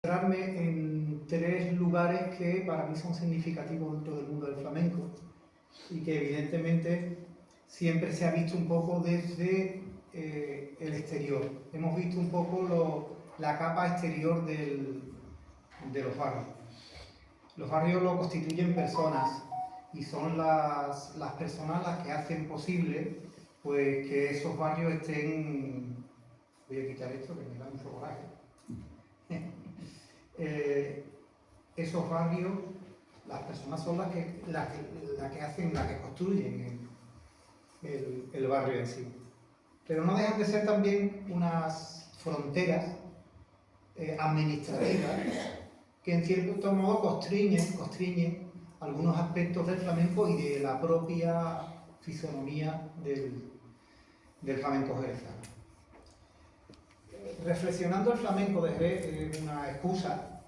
Centrarme en tres lugares que para mí son significativos dentro del mundo del flamenco y que evidentemente siempre se ha visto un poco desde el exterior. Hemos visto un poco la capa exterior de los barrios. Los barrios lo constituyen personas y son las personas las que hacen posible pues, que esos barrios estén... Voy a quitar esto que me da mucho coraje. Esos barrios, las personas son las que construyen el barrio en sí. Pero no dejan de ser también unas fronteras administrativas que en cierto modo constriñen algunos aspectos del flamenco y de la propia fisonomía del flamenco jerezano. Reflexionando el flamenco de Jerez es una excusa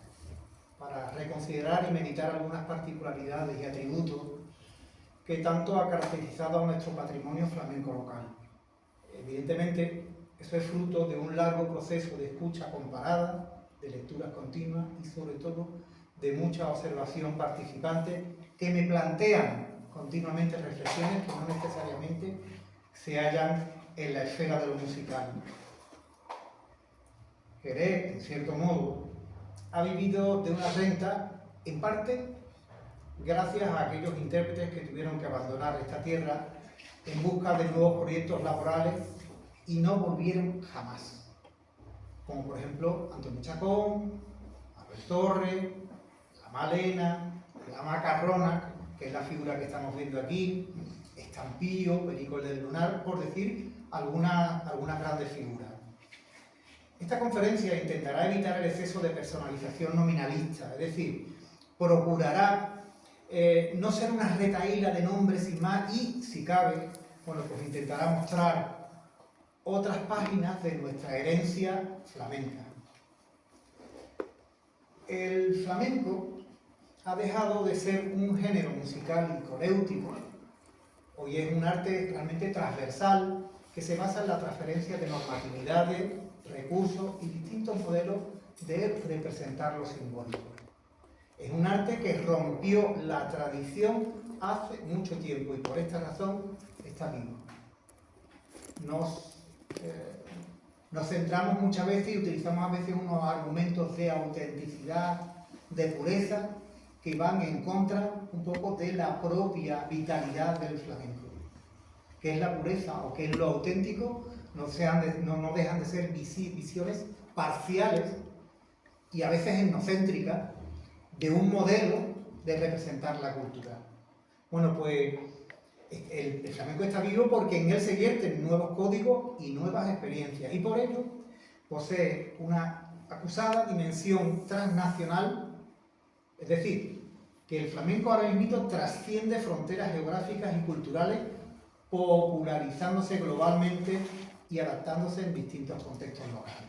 para reconsiderar y meditar algunas particularidades y atributos que tanto ha caracterizado a nuestro patrimonio flamenco local. Evidentemente, eso es fruto de un largo proceso de escucha comparada, de lecturas continuas y sobre todo de mucha observación participante que me plantean continuamente reflexiones que no necesariamente se hallan en la esfera de lo musical. Jerez, en cierto modo, ha vivido de una renta, en parte, gracias a aquellos intérpretes que tuvieron que abandonar esta tierra en busca de nuevos proyectos laborales y no volvieron jamás. Como por ejemplo Antonio Chacón, Manuel Torres, la Malena, la Macarrona, que es la figura que estamos viendo aquí, Estampillo, Perico del Lunar, por decir algunas grandes figuras. Esta conferencia intentará evitar el exceso de personalización nominalista, es decir, procurará no ser una retahíla de nombres sin más y, si cabe, bueno, pues intentará mostrar otras páginas de nuestra herencia flamenca. El flamenco ha dejado de ser un género musical y coréutico, hoy es un arte realmente transversal que se basa en la transferencia de normatividades, recursos y distintos modelos de representar lo simbólico. Es un arte que rompió la tradición hace mucho tiempo y por esta razón está vivo. Nos centramos muchas veces y utilizamos a veces unos argumentos de autenticidad, de pureza, que van en contra un poco de la propia vitalidad del flamenco. ¿Qué es la pureza o qué es lo auténtico? No dejan de ser visiones parciales y a veces etnocéntricas de un modelo de representar la cultura. Bueno, pues el flamenco está vivo porque en él se vierten nuevos códigos y nuevas experiencias y por ello posee una acusada dimensión transnacional, es decir, que el flamenco ahora mismo trasciende fronteras geográficas y culturales, popularizándose globalmente y adaptándose en distintos contextos locales.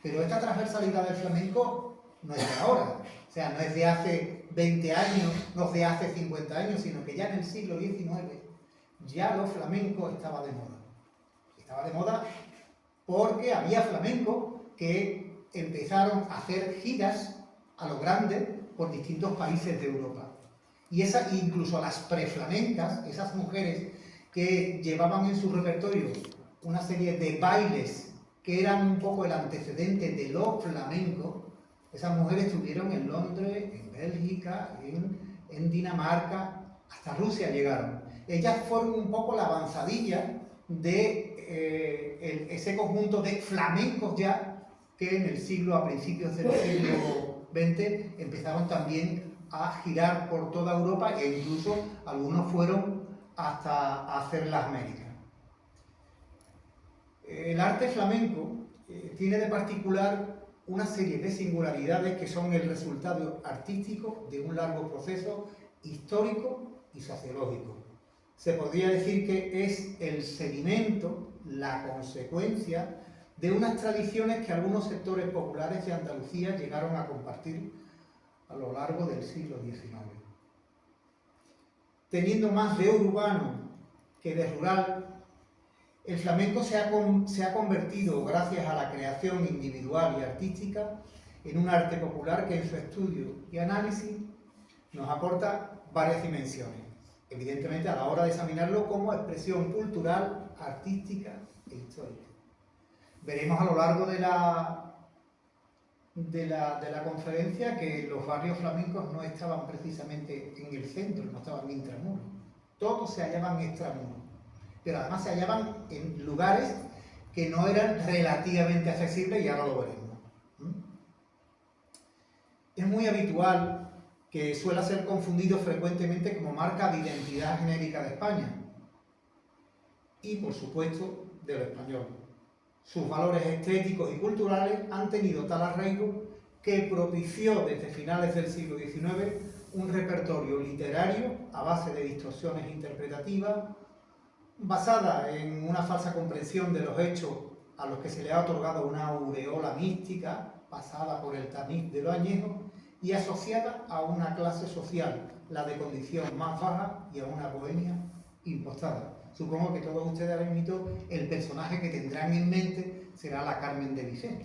Pero esta transversalidad del flamenco no es de ahora, o sea, no es de hace 20 años, no es de hace 50 años, sino que ya en el siglo XIX ya lo flamenco estaba de moda. Estaba de moda porque había flamencos que empezaron a hacer giras a lo grande por distintos países de Europa. Y incluso las preflamencas, esas mujeres que llevaban en su repertorio una serie de bailes que eran un poco el antecedente de lo flamenco, esas mujeres estuvieron en Londres, en Bélgica, en Dinamarca, hasta Rusia llegaron. Ellas fueron un poco la avanzadilla de ese conjunto de flamencos ya que a principios del siglo XX empezaron también a girar por toda Europa e incluso algunos fueron hasta hacer las Américas. El arte flamenco tiene de particular una serie de singularidades que son el resultado artístico de un largo proceso histórico y sociológico. Se podría decir que es el sedimento, la consecuencia de unas tradiciones que algunos sectores populares de Andalucía llegaron a compartir a lo largo del siglo XIX. Teniendo más de urbano que de rural, el flamenco se ha convertido, gracias a la creación individual y artística, en un arte popular que en su estudio y análisis nos aporta varias dimensiones, evidentemente a la hora de examinarlo como expresión cultural, artística e histórica. Veremos a lo largo de la conferencia que los barrios flamencos no estaban precisamente en el centro, no estaban intramuros, todos se hallaban extramuros, pero además se hallaban en lugares que no eran relativamente accesibles y ahora lo veremos. Es muy habitual que suele ser confundido frecuentemente como marca de identidad genérica de España y, por supuesto, de lo español. Sus valores estéticos y culturales han tenido tal arraigo que propició desde finales del siglo XIX un repertorio literario a base de distorsiones interpretativas, basada en una falsa comprensión de los hechos a los que se le ha otorgado una aureola mística, pasada por el tamiz de lo añejo, y asociada a una clase social, la de condición más baja, y a una bohemia impostada. Supongo que todos ustedes ahora mismo el personaje que tendrán en mente será la Carmen de Bizet,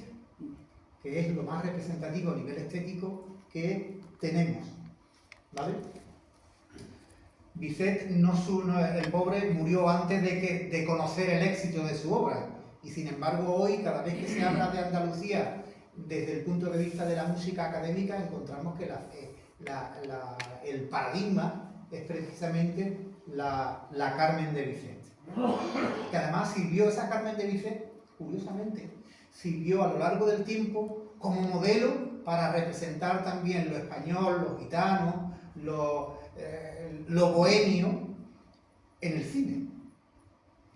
que es lo más representativo a nivel estético que tenemos, ¿vale? Bizet, el pobre, murió antes de conocer el éxito de su obra, y sin embargo hoy, cada vez que se habla de Andalucía desde el punto de vista de la música académica, encontramos que el paradigma es precisamente la Carmen de Bizet, que además sirvió, esa Carmen de Bizet, curiosamente, sirvió a lo largo del tiempo como modelo para representar también lo español, lo gitano, lo bohemio en el cine.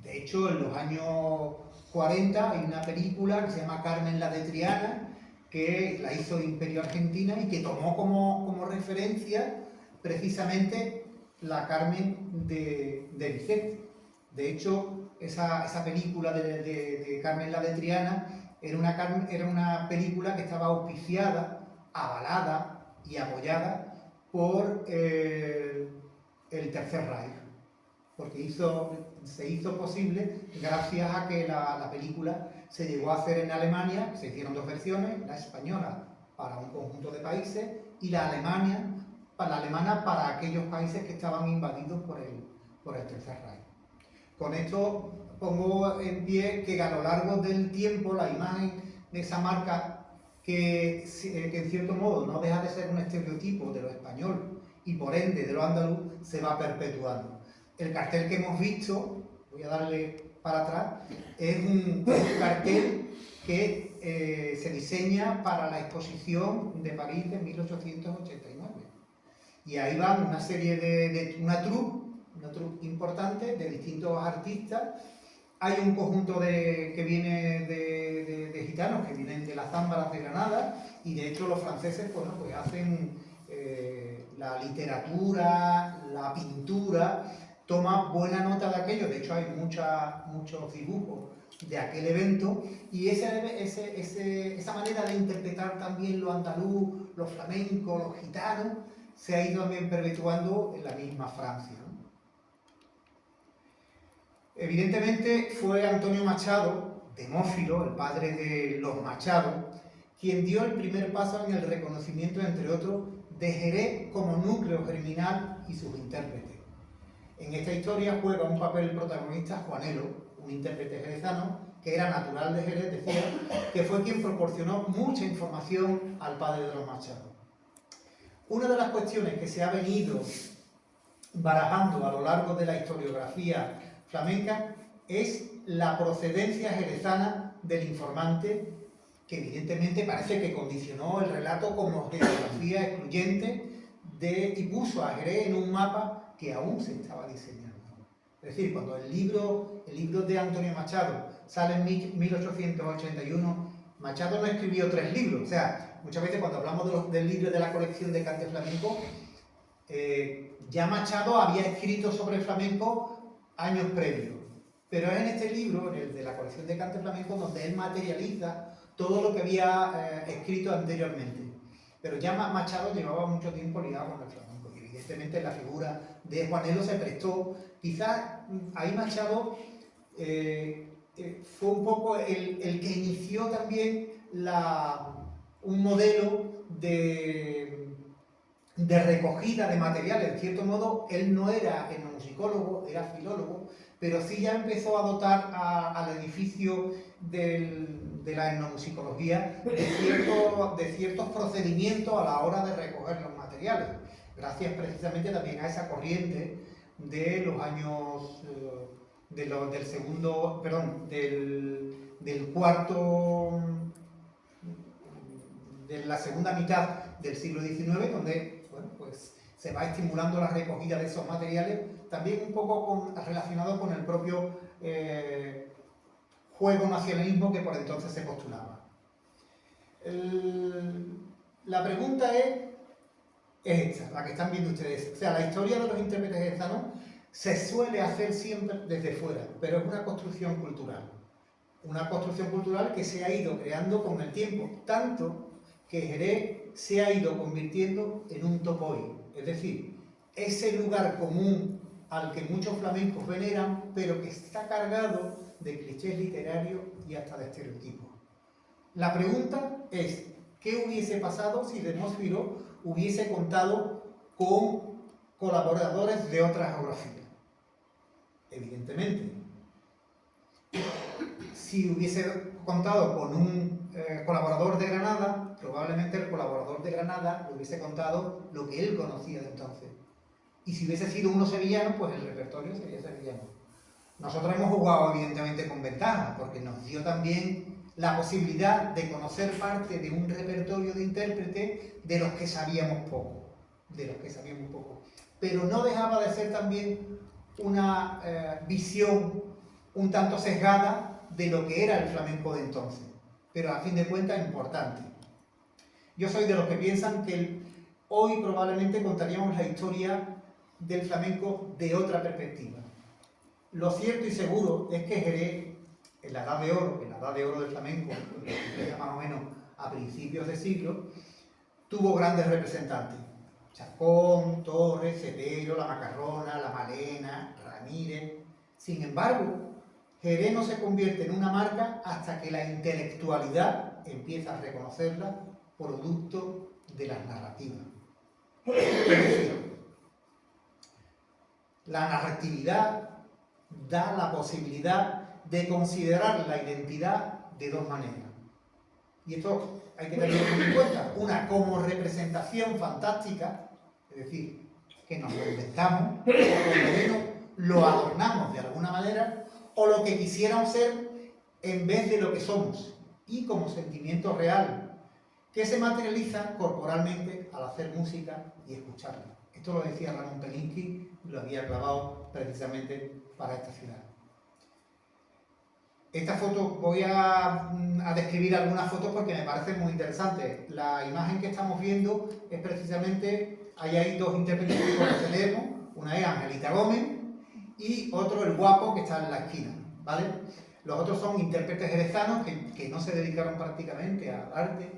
De hecho, en los años 40 hay una película que se llama Carmen la de Triana, que la hizo Imperio Argentina y que tomó como referencia precisamente la Carmen de Bizet. De hecho, esa película de Carmen la de Triana era una película que estaba auspiciada, avalada y apoyada por el Tercer Reich, porque se hizo posible gracias a que la película se llegó a hacer en Alemania. Se hicieron dos versiones, la española para un conjunto de países y la alemana para aquellos países que estaban invadidos por el Tercer Reich. Con esto pongo en pie que a lo largo del tiempo la imagen de esa marca, que en cierto modo no deja de ser un estereotipo de lo español y por ende de lo andaluz, se va perpetuando. El cartel que hemos visto, voy a darle para atrás, es un cartel que se diseña para la exposición de París de 1889. Y ahí van una serie una troupe importante de distintos artistas. Hay un conjunto que viene de gitanos que vienen de las Zámbaras de Granada, y de hecho los franceses pues hacen la literatura, la pintura, toma buena nota de aquello. De hecho hay muchos dibujos de aquel evento, y esa manera de interpretar también lo andaluz, lo flamenco, los gitanos, se ha ido también perpetuando en la misma Francia, ¿no? Evidentemente fue Antonio Machado, Demófilo, el padre de los Machado, quien dio el primer paso en el reconocimiento, entre otros, de Jerez como núcleo germinal y sus intérpretes. En esta historia juega un papel protagonista Juanelo, un intérprete jerezano que era natural de Jerez, decía, que fue quien proporcionó mucha información al padre de los Machado. Una de las cuestiones que se ha venido barajando a lo largo de la historiografía flamenca es la procedencia jerezana del informante, que evidentemente parece que condicionó el relato como geografía excluyente y puso a Jerez en un mapa que aún se estaba diseñando. Es decir, cuando el libro de Antonio Machado sale en 1881, Machado no escribió 3 libros. O sea, muchas veces cuando hablamos del libro de la colección de cante flamenco, ya Machado había escrito sobre el flamenco años previos, pero es en este libro, en el de la colección de cante flamenco, donde él materializa todo lo que había escrito anteriormente. Pero ya Machado llevaba mucho tiempo ligado con el flamenco, y evidentemente la figura de Juanelo se prestó. Quizás ahí Machado fue un poco el que inició también un modelo de recogida de materiales. En cierto modo, él no era etnomusicólogo, era filólogo, pero sí ya empezó a dotar al edificio de la etnomusicología de ciertos procedimientos a la hora de recoger los materiales, gracias precisamente también a esa corriente de los años del segundo, perdón, del cuarto, de la segunda mitad del siglo XIX, donde bueno, pues, se va estimulando la recogida de esos materiales, también un poco relacionado con el propio juego nacionalismo que por entonces se postulaba. La pregunta es esta, la que están viendo ustedes. O sea, la historia de los intérpretes jerezano se suele hacer siempre desde fuera, pero es una construcción cultural. Una construcción cultural que se ha ido creando con el tiempo, tanto que Jerez se ha ido convirtiendo en un topoi, es decir, ese lugar común al que muchos flamencos veneran, pero que está cargado de clichés literarios y hasta de estereotipos. La pregunta es, ¿qué hubiese pasado si Demósfilo hubiese contado con colaboradores de otras geografías? Evidentemente, si hubiese contado con un colaborador de Granada, probablemente el colaborador de Granada le hubiese contado lo que él conocía de entonces. Y si hubiese sido uno sevillano, pues el repertorio sería sevillano. Nosotros hemos jugado evidentemente con ventaja, porque nos dio también la posibilidad de conocer parte de un repertorio de intérpretes de los que sabíamos poco. Pero no dejaba de ser también una visión un tanto sesgada de lo que era el flamenco de entonces, pero a fin de cuentas importante. Yo soy de los que piensan que hoy probablemente contaríamos la historia del flamenco de otra perspectiva. Lo cierto y seguro es que Jerez, en la edad de oro del flamenco, más o menos a principios de siglo, tuvo grandes representantes. Chacón, Torres, Cepero, La Macarrona, La Malena, Ramírez. Sin embargo, Jerez no se convierte en una marca hasta que la intelectualidad empieza a reconocerla producto de las narrativas. Es decir, la narratividad da la posibilidad de considerar la identidad de dos maneras. Y esto hay que tenerlo muy en cuenta. Una como representación fantástica, es decir, que nos lo inventamos, o por lo menos lo adornamos de alguna manera, o lo que quisiéramos ser en vez de lo que somos, y como sentimiento real, que se materializa corporalmente al hacer música y escucharla. Esto lo decía Ramón Pelinsky, lo había clavado precisamente para esta ciudad. Esta foto, voy a describir algunas fotos porque me parecen muy interesantes. La imagen que estamos viendo es precisamente, ahí hay dos intérpretes que conocemos, una es Angelita Gómez y otro el guapo que está en la esquina, ¿vale? Los otros son intérpretes jerezanos que no se dedicaron prácticamente al arte.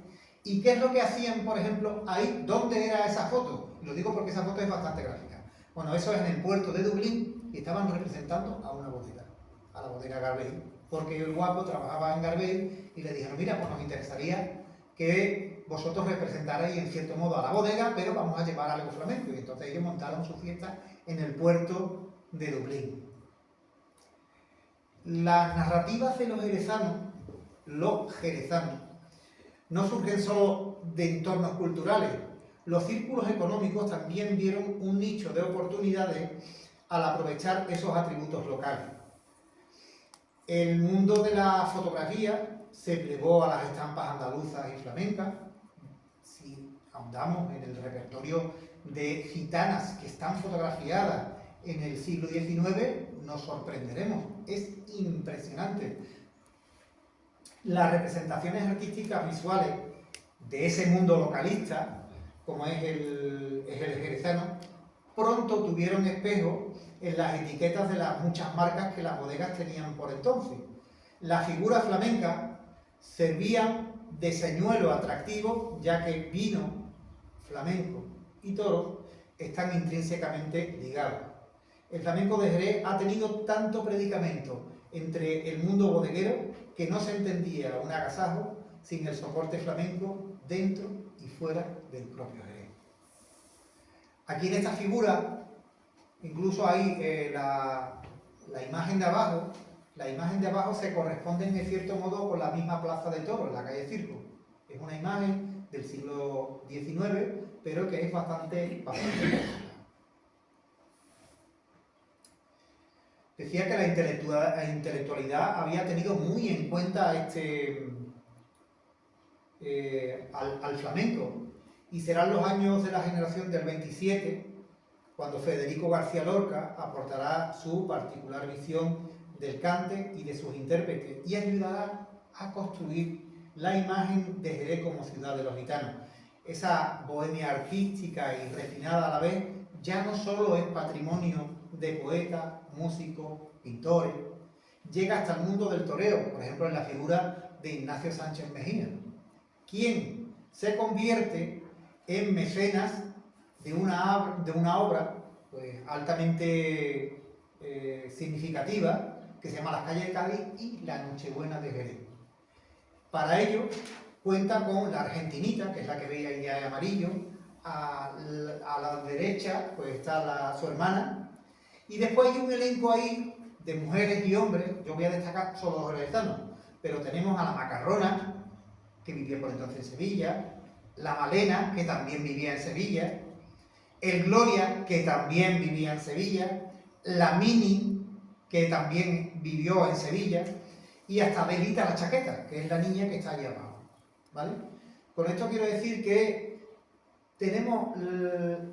¿Y qué es lo que hacían, por ejemplo, ahí? ¿Dónde era esa foto? Lo digo porque esa foto es bastante gráfica. Bueno, eso es en el puerto de Dublín y estaban representando a una bodega, a la bodega Garbey, porque el guapo trabajaba en Garbey y le dijeron, mira, pues nos interesaría que vosotros representarais en cierto modo a la bodega, pero vamos a llevar algo flamenco. Y entonces ellos montaron su fiesta en el puerto de Dublín. Las narrativas de los jerezanos, no surgen solo de entornos culturales. Los círculos económicos también vieron un nicho de oportunidades al aprovechar esos atributos locales. El mundo de la fotografía se plegó a las estampas andaluzas y flamencas. Si ahondamos en el repertorio de gitanas que están fotografiadas en el siglo XIX, nos sorprenderemos. Es impresionante. Las representaciones artísticas visuales de ese mundo localista, como es el jerezano, pronto tuvieron espejo en las etiquetas de las muchas marcas que las bodegas tenían por entonces. Las figuras flamencas servían de señuelo atractivo, ya que vino, flamenco y toro están intrínsecamente ligados. El flamenco de Jerez ha tenido tanto predicamento entre el mundo bodeguero que no se entendía un agasajo sin el soporte flamenco dentro y fuera del propio Jerez. Aquí en esta figura, incluso hay la imagen de abajo. La imagen de abajo se corresponde en cierto modo con la misma plaza de toros, en la calle Circo. Es una imagen del siglo XIX, pero que es bastante Decía que la intelectualidad había tenido muy en cuenta al flamenco, y serán los años de la generación del 27 cuando Federico García Lorca aportará su particular visión del cante y de sus intérpretes y ayudará a construir la imagen de Jerez como ciudad de los gitanos. Esa bohemia artística y refinada a la vez ya no solo es patrimonio de poetas, músicos, pintores, llega hasta el mundo del toreo, por ejemplo en la figura de Ignacio Sánchez Mejía, quien se convierte en mecenas de una obra pues, altamente significativa que se llama Las calles de Cádiz y La Nochebuena de Jerez. Para ello cuenta con la Argentinita, que es la que veis ahí de amarillo, a la derecha pues está su hermana, y después hay un elenco ahí de mujeres y hombres. Yo voy a destacar solo los jereztanos, pero tenemos a la Macarrona, que vivía por entonces en Sevilla, la Malena, que también vivía en Sevilla, el Gloria, que también vivía en Sevilla, la Mini, que también vivió en Sevilla, y hasta Belita la Chaqueta, que es la niña que está allí abajo, ¿vale? Con esto quiero decir que tenemos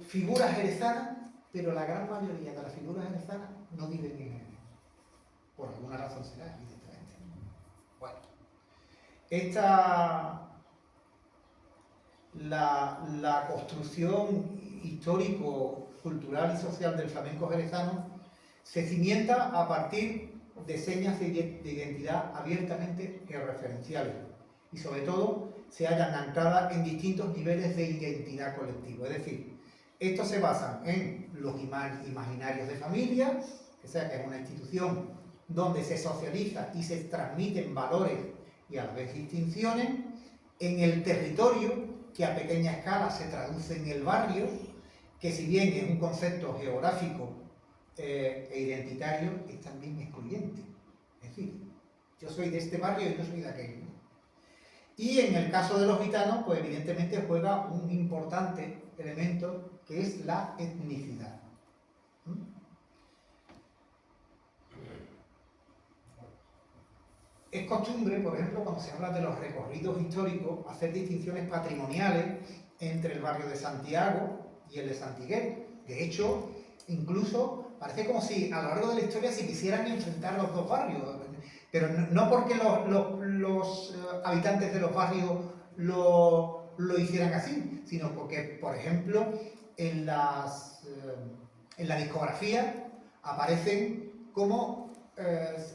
figuras jerezanas, pero la gran mayoría de las figuras jerezanas no viven en Jerez. Por alguna razón será, evidentemente. Bueno, la construcción histórico, cultural y social del flamenco jerezano se cimienta a partir de señas de identidad abiertamente referenciales y sobre todo se hallan ancladas en distintos niveles de identidad colectiva. Es decir, estos se basan en los imaginarios de familia, que sea que es una institución donde se socializa y se transmiten valores y a la vez distinciones, en el territorio, que a pequeña escala se traduce en el barrio, que si bien es un concepto geográfico e identitario, es también excluyente. Es decir, yo soy de este barrio y yo soy de aquel, ¿no? Y en el caso de los gitanos, pues evidentemente juega un importante elemento que es la etnicidad. Es costumbre, por ejemplo, cuando se habla de los recorridos históricos, hacer distinciones patrimoniales entre el barrio de Santiago y el de Santiguel. De hecho, incluso parece como si a lo largo de la historia se quisieran enfrentar los dos barrios, pero no porque los habitantes de los barrios lo hicieran así, sino porque, por ejemplo, en la discografía aparecen como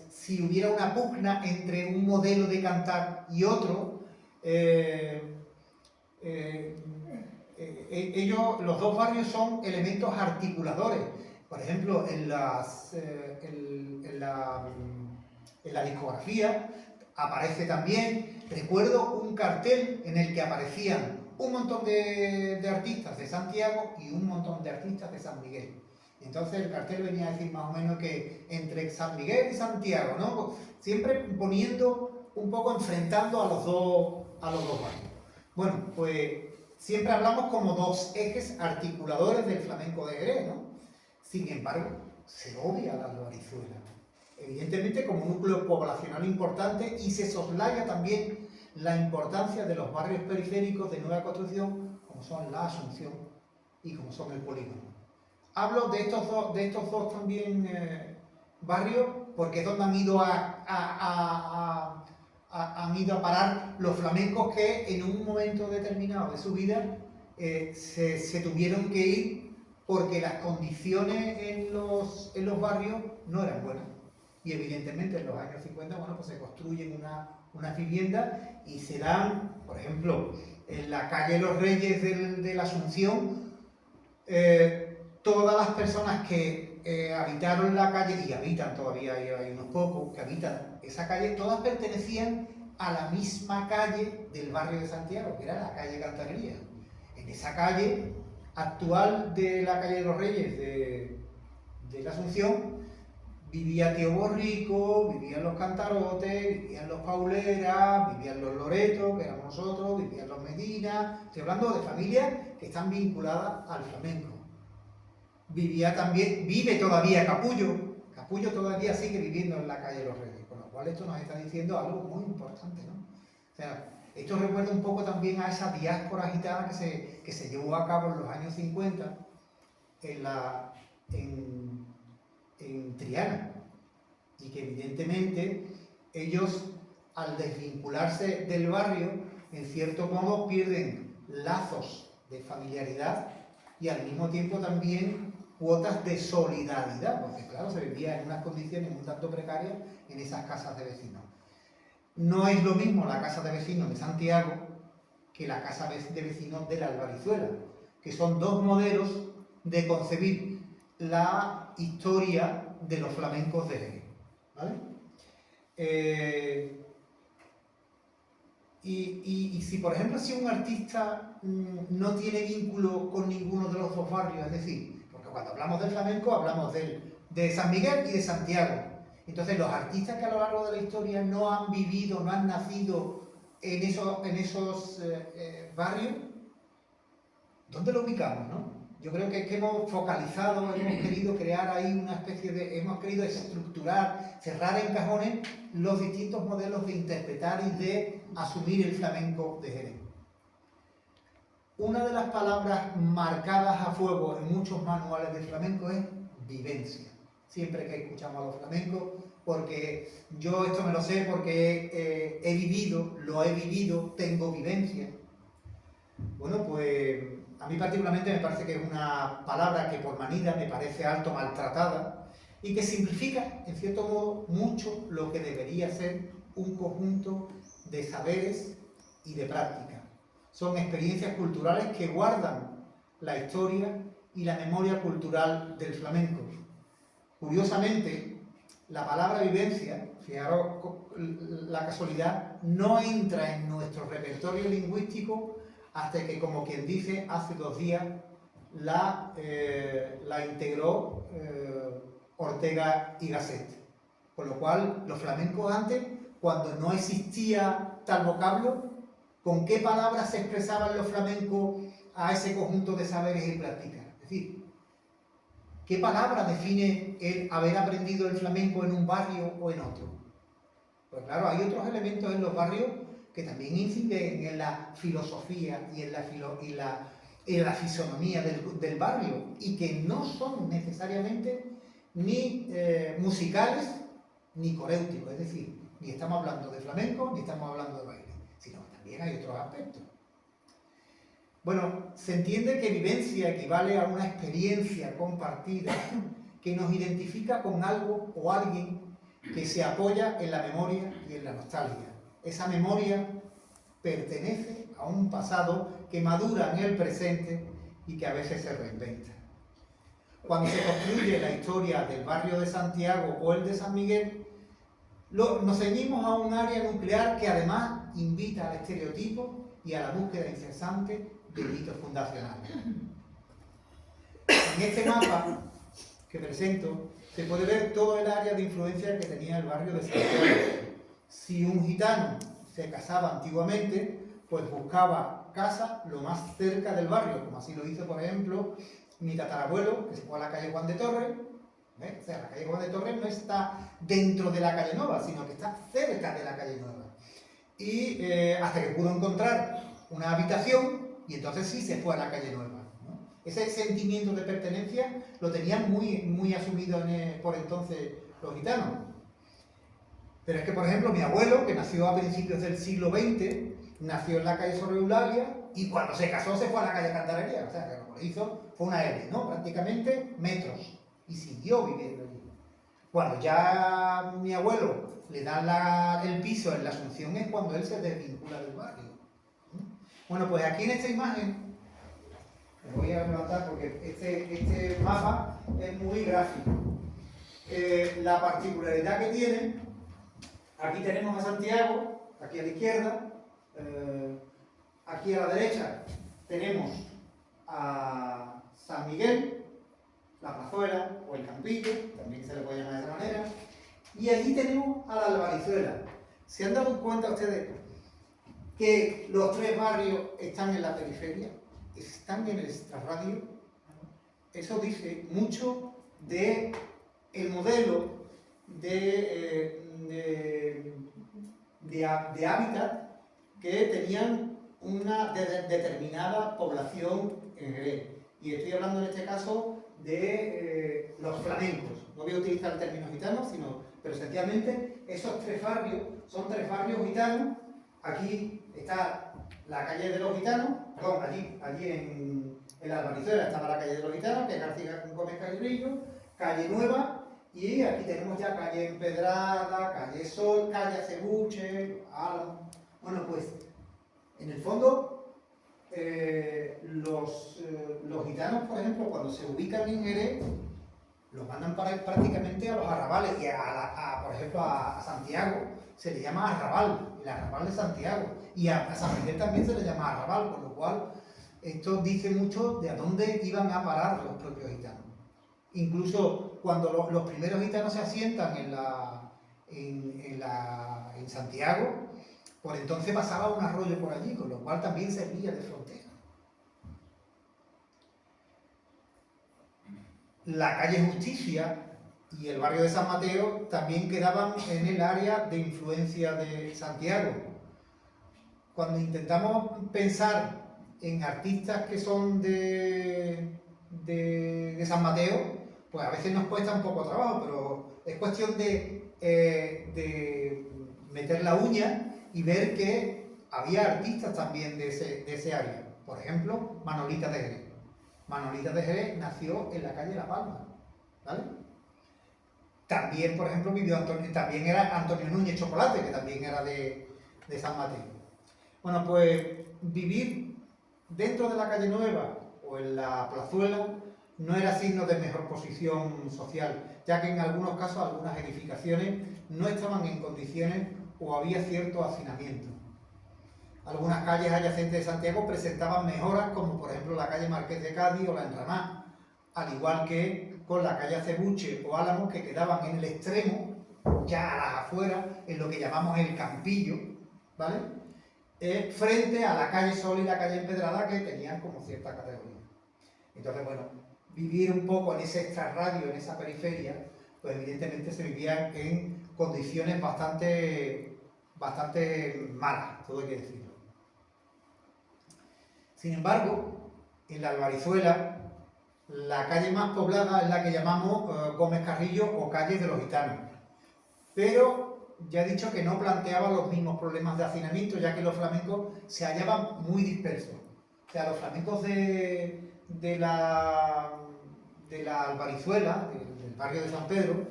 si hubiera una pugna entre un modelo de cantar y otro. Los dos barrios son elementos articuladores. Por ejemplo, en la discografía aparece también, recuerdo un cartel en el que aparecían un montón de artistas de Santiago y un montón de artistas de San Miguel. Entonces el cartel venía a decir más o menos que entre San Miguel y Santiago, ¿no? Siempre poniendo un poco, enfrentando a los dos barrios. Bueno, pues siempre hablamos como dos ejes articuladores del flamenco de Jerez, ¿no? Sin embargo, se obvia la Lorizuela, evidentemente como núcleo poblacional importante, y se soslaya también la importancia de los barrios periféricos de nueva construcción, como son la Asunción y como son el Polígono. Hablo de estos dos también barrios porque es donde han ido han ido a parar los flamencos que en un momento determinado de su vida se tuvieron que ir porque las condiciones en los barrios no eran buenas. Y evidentemente en los años 50, bueno, pues se construyen unas viviendas y se dan, por ejemplo, en la calle Los Reyes de la Asunción, todas las personas que habitaron la calle, y habitan todavía, hay unos pocos que habitan esa calle, todas pertenecían a la misma calle del barrio de Santiago, que era la calle Cantarería. En esa calle actual de la calle de los Reyes de la Asunción, vivía Tío Borrico, vivían los Cantarotes, vivían los Pauleras, vivían los Loreto, que éramos nosotros, vivían los Medina. Estoy hablando de familias que están vinculadas al flamenco. Vivía también, vive todavía Capullo. Capullo todavía sigue viviendo en la calle de los Reyes, con lo cual esto nos está diciendo algo muy importante, ¿no? O sea, esto recuerda un poco también a esa diáspora gitana que se llevó a cabo en los años 50 en Triana, y que evidentemente ellos, al desvincularse del barrio, en cierto modo pierden lazos de familiaridad y al mismo tiempo también cuotas de solidaridad, porque claro, se vivía en unas condiciones un tanto precarias en esas casas de vecinos. No es lo mismo la casa de vecinos de Santiago que la casa de vecinos de la Albarizuela, que son dos modelos de concebir la historia de los flamencos de Jerez, ¿vale? Y si, por ejemplo, si un artista no tiene vínculo con ninguno de los dos barrios, es decir, porque cuando hablamos del flamenco hablamos de San Miguel y de Santiago. Entonces, los artistas que a lo largo de la historia no han vivido, no han nacido en esos barrios, ¿dónde lo ubicamos, no? Yo creo que hemos focalizado, hemos querido crear ahí una especie de... hemos querido estructurar, cerrar en cajones los distintos modelos de interpretar y de asumir el flamenco de Jerez. Una de las palabras marcadas a fuego en muchos manuales de flamenco es vivencia. Siempre que escuchamos a los flamencos, porque yo esto me lo sé porque he vivido, lo he vivido, tengo vivencia. Bueno, pues a mí particularmente me parece que es una palabra que por manida me parece alto maltratada y que simplifica, en cierto modo, mucho lo que debería ser un conjunto de saberes y de prácticas. Son experiencias culturales que guardan la historia y la memoria cultural del flamenco. Curiosamente, la palabra vivencia, fijaros la casualidad, no entra en nuestro repertorio lingüístico hasta que, como quien dice, hace 2 días la integró Ortega y Gasset. Con lo cual, los flamencos antes, cuando no existía tal vocablo, ¿con qué palabras se expresaban los flamencos a ese conjunto de saberes y prácticas? Es decir, ¿qué palabra define el haber aprendido el flamenco en un barrio o en otro? Pues claro, hay otros elementos en los barrios que también inciden en la filosofía y en la fisonomía del barrio y que no son necesariamente ni musicales ni coréuticos, es decir, ni estamos hablando de flamenco ni estamos hablando de baile, sino que también hay otros aspectos. Bueno, se entiende que vivencia equivale a una experiencia compartida que nos identifica con algo o alguien que se apoya en la memoria y en la nostalgia. Esa memoria pertenece a un pasado que madura en el presente y que a veces se reinventa. Cuando se construye la historia del barrio de Santiago o el de San Miguel, nos ceñimos a un área nuclear que además invita al estereotipo y a la búsqueda incesante de mitos fundacionales. En este mapa que presento se puede ver todo el área de influencia que tenía el barrio de Santiago. Si un gitano se casaba antiguamente, pues buscaba casa lo más cerca del barrio, como así lo hizo, por ejemplo, mi tatarabuelo, que se fue a la calle Juan de Torres. O sea, la calle Juan de Torres no está dentro de la calle Nueva, sino que está cerca de la calle Nueva. Y hasta que pudo encontrar una habitación, y entonces sí se fue a la calle Nueva, ¿no? Ese sentimiento de pertenencia lo tenían muy asumido por entonces los gitanos. Pero es que, por ejemplo, mi abuelo, que nació a principios del siglo XX, nació en la calle Sor Eulalia y cuando se casó se fue a la calle Cantarería. O sea, que lo que hizo fue una L, ¿no? Prácticamente metros. Y siguió viviendo allí. Cuando ya mi abuelo le da el piso en la Asunción es cuando él se desvincula del barrio. Bueno, pues aquí en esta imagen, me voy a levantar porque este mapa es muy gráfico. La particularidad que tiene, aquí tenemos a Santiago, aquí a la izquierda. Aquí a la derecha tenemos a San Miguel, la Plazuela o el Campillo, también se le puede llamar de esa manera. Y allí tenemos a la Albarizuela. ¿Se han dado cuenta ustedes que los tres barrios están en la periferia? Están en el extrarradio. Eso dice mucho de el modelo de hábitat que tenían una determinada población en Jerez. Y estoy hablando en este caso de los flamencos. No voy a utilizar el término gitano, pero esencialmente esos tres barrios son tres barrios gitanos. Aquí está la calle de los gitanos, perdón, allí en la Albarizuela estaba la calle de los gitanos, que es García Gómez Calibrillo, calle Nueva, y aquí tenemos ya calle Empedrada, calle Sol, calle Acebuche, Álamo. Bueno, pues en el fondo los gitanos, por ejemplo, cuando se ubican en Jerez, los mandan prácticamente a los arrabales, y por ejemplo a Santiago se le llama arrabal, el arrabal de Santiago, y a San Miguel también se le llama arrabal, con lo cual esto dice mucho de a dónde iban a parar los propios gitanos. Incluso cuando los primeros gitanos se asientan en Santiago, por entonces pasaba un arroyo por allí, con lo cual también servía de frontera. La calle Justicia y el barrio de San Mateo también quedaban en el área de influencia de Santiago. Cuando intentamos pensar en artistas que son de San Mateo, pues a veces nos cuesta un poco trabajo, pero es cuestión de meter la uña y ver que había artistas también de ese área. Por ejemplo, Manolita de Jerez. Manolita de Jerez nació en la calle La Palma, ¿vale? También, por ejemplo, también era Antonio Núñez Chocolate, que también era de San Mateo. Bueno, pues vivir dentro de la calle Nueva o en la Plazuela no era signo de mejor posición social, ya que en algunos casos algunas edificaciones no estaban en condiciones o había cierto hacinamiento. Algunas calles adyacentes de Santiago presentaban mejoras, como por ejemplo la calle Marqués de Cádiz o la Enramá, al igual que con la calle Acebuche o Álamo, que quedaban en el extremo, ya a las afueras, en lo que llamamos el Campillo, ¿vale? Frente a la calle Sol y la calle Empedrada, que tenían como cierta categoría. Entonces, bueno, vivir un poco en ese extrarradio, en esa periferia, pues evidentemente se vivía en condiciones bastante malas, todo hay que decirlo. Sin embargo, en la Albarizuela, la calle más poblada es la que llamamos Gómez Carrillo o calle de los Gitanos. Pero ya he dicho que no planteaba los mismos problemas de hacinamiento, ya que los flamencos se hallaban muy dispersos. O sea, los flamencos de la Albarizuela, del barrio de San Pedro,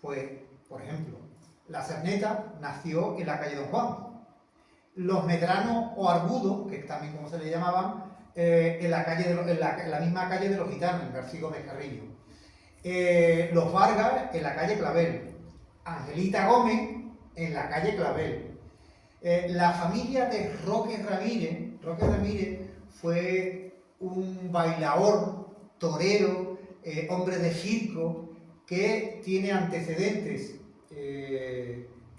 pues, por ejemplo, la Cerneta nació en la calle Don Juan. Los Medranos o Argudos, que también como se le llamaban, en la misma calle de los Gitanos, en García Gómez Carrillo. Los Vargas en la calle Clavel. Angelita Gómez en la calle Clavel. La familia de Roque Ramírez fue un bailaor, torero, hombre de circo, que tiene antecedentes,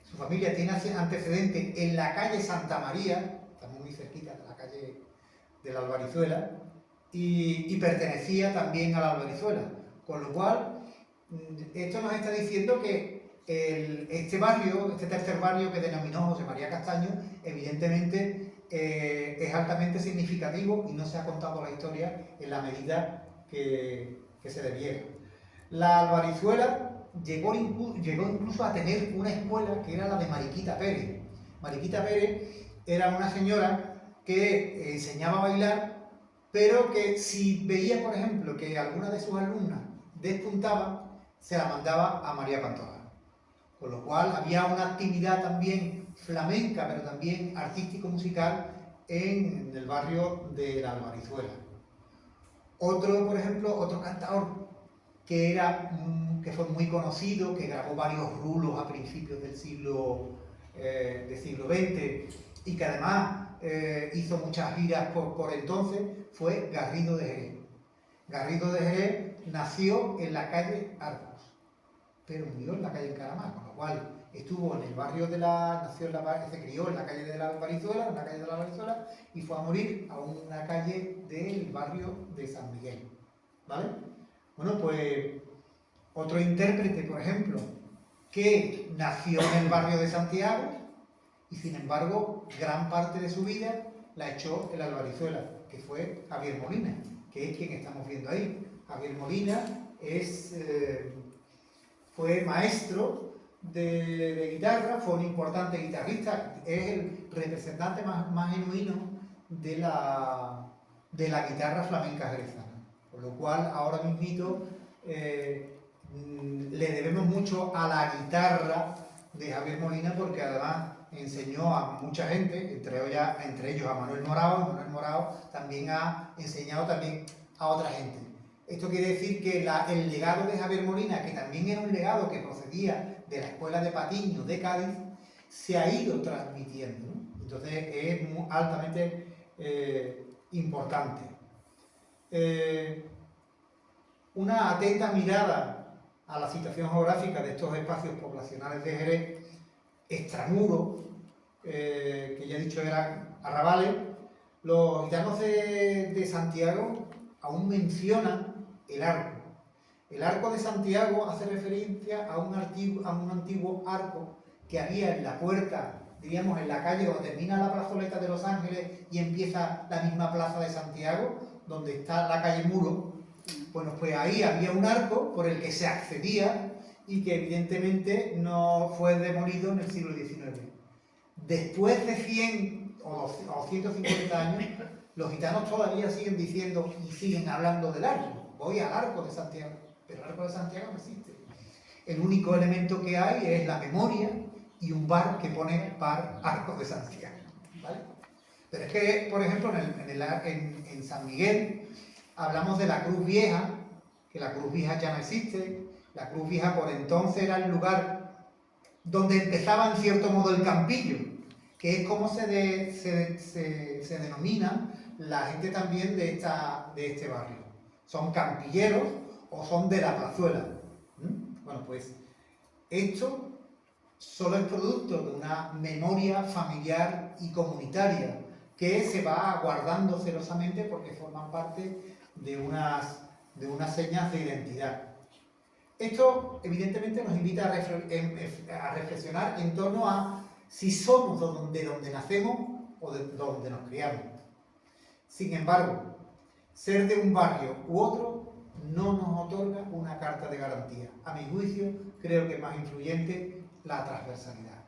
su familia tiene antecedentes en la calle Santa María, estamos muy cerquita de la calle de la Albarizuela, y pertenecía también a la Albarizuela, con lo cual esto nos está diciendo que este tercer barrio que denominó José María Castaño, evidentemente es altamente significativo y no se ha contado la historia en la medida que se debiera. La Albarizuela llegó incluso a tener una escuela que era la de Mariquita Pérez. Mariquita Pérez era una señora que enseñaba a bailar, pero que si veía, por ejemplo, que alguna de sus alumnas despuntaba, se la mandaba a María Pantoja. Con lo cual había una actividad también flamenca, pero también artístico-musical en el barrio de la Albarizuela. Por ejemplo, otro cantador que fue muy conocido, que grabó varios rulos a principios del siglo del siglo XX y que además hizo muchas giras por entonces, fue Garrido de Jerez. Garrido de Jerez nació en la calle Arcos, pero murió en la calle Encaramá, con lo cual estuvo en el barrio de se crió en la calle de la Albarizuela, y fue a morir a una calle del barrio de San Miguel, ¿vale? Bueno, pues otro intérprete, por ejemplo, que nació en el barrio de Santiago y sin embargo gran parte de su vida la echó en la Albarizuela, que fue Javier Molina, que es quien estamos viendo ahí. Javier Molina fue maestro de guitarra, fue un importante guitarrista, es el representante más genuino de la guitarra flamenca jerezana. Por lo cual, ahora mismito, le debemos mucho a la guitarra de Javier Molina, porque además enseñó a mucha gente, entre ellos a Manuel Morao, y Manuel Morao también ha enseñado también a otra gente. Esto quiere decir que el legado de Javier Molina, que también era un legado que procedía de la escuela de Patiño de Cádiz, se ha ido transmitiendo, ¿no? Entonces es altamente importante. Una atenta mirada a la situación geográfica de estos espacios poblacionales de Jerez, extramuros, que ya he dicho eran arrabales. Los gitanos de Santiago aún mencionan el arco. El arco de Santiago hace referencia a un antiguo arco que había en la puerta, diríamos en la calle donde termina la plazoleta de Los Ángeles y empieza la misma plaza de Santiago, donde está la calle Muro. Bueno, pues ahí había un arco por el que se accedía y que evidentemente no fue demolido en el siglo XIX. Después de 100 o 150 años, los gitanos todavía siguen diciendo y siguen hablando del arco. Voy al arco de Santiago, pero el arco de Santiago no existe. El único elemento que hay es la memoria y un bar que pone bar Arco de Santiago, ¿vale? Pero es que, por ejemplo, en San Miguel hablamos de la Cruz Vieja, que la Cruz Vieja ya no existe. La Cruz Vieja por entonces era el lugar donde empezaba en cierto modo el campillo, que es como se denomina la gente también de este barrio. Son campilleros o son de la plazuela. Bueno, pues esto solo es producto de una memoria familiar y comunitaria que se va guardando celosamente porque forman parte de unas señas de identidad. Esto evidentemente nos invita a reflexionar en torno a si somos de donde nacemos o de donde nos criamos. Sin embargo, ser de un barrio u otro no nos otorga una carta de garantía. A mi juicio, creo que es más influyente la transversalidad.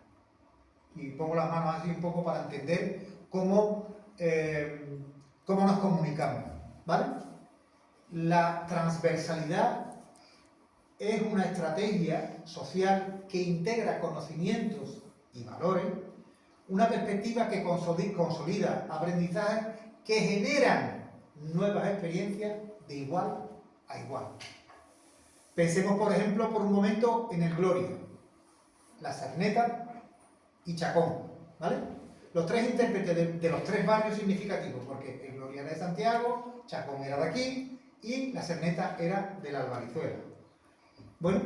Y pongo las manos así un poco para entender cómo nos comunicamos, ¿vale? La transversalidad es una estrategia social que integra conocimientos y valores, una perspectiva que consolida aprendizajes que generan nuevas experiencias de igual a igual. Pensemos, por ejemplo, por un momento en el Gloria, La Sagneta y Chacón, ¿vale? Los tres intérpretes de los tres barrios significativos, porque el Gloria era de Santiago, Chacón era de aquí y La Sagneta era de la Albarizuela. Bueno,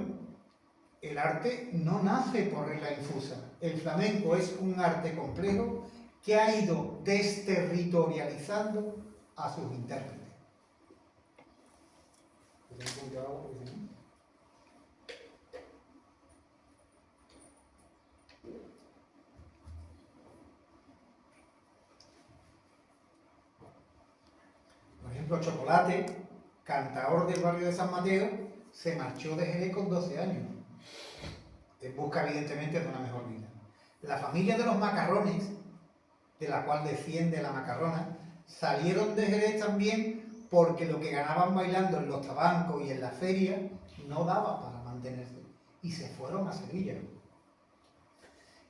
el arte no nace por regla infusa. El flamenco es un arte complejo que ha ido desterritorializando a sus intérpretes. Por ejemplo, Chocolate, cantador del barrio de San Mateo, se marchó de Jerez con 12 años, en busca evidentemente de una mejor vida. La familia de los Macarrones, de la cual desciende la Macarrona, salieron de Jerez también porque lo que ganaban bailando en los tabancos y en la feria no daba para mantenerse, y se fueron a Sevilla.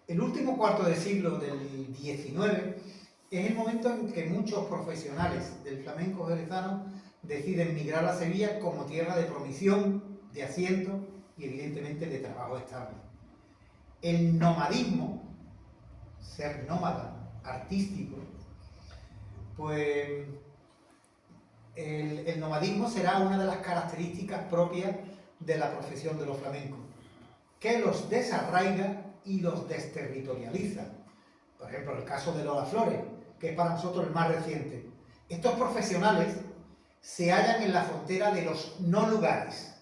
El último cuarto de siglo del XIX es el momento en que muchos profesionales del flamenco jerezano deciden migrar a Sevilla como tierra de promisión, de asiento y evidentemente de trabajo estable. El nomadismo ser nómada, artístico, pues el nomadismo será una de las características propias de la profesión de los flamencos, que los desarraiga y los desterritorializa. Por ejemplo, el caso de Lola Flores, que es para nosotros el más reciente. Estos profesionales se hallan en la frontera de los no lugares.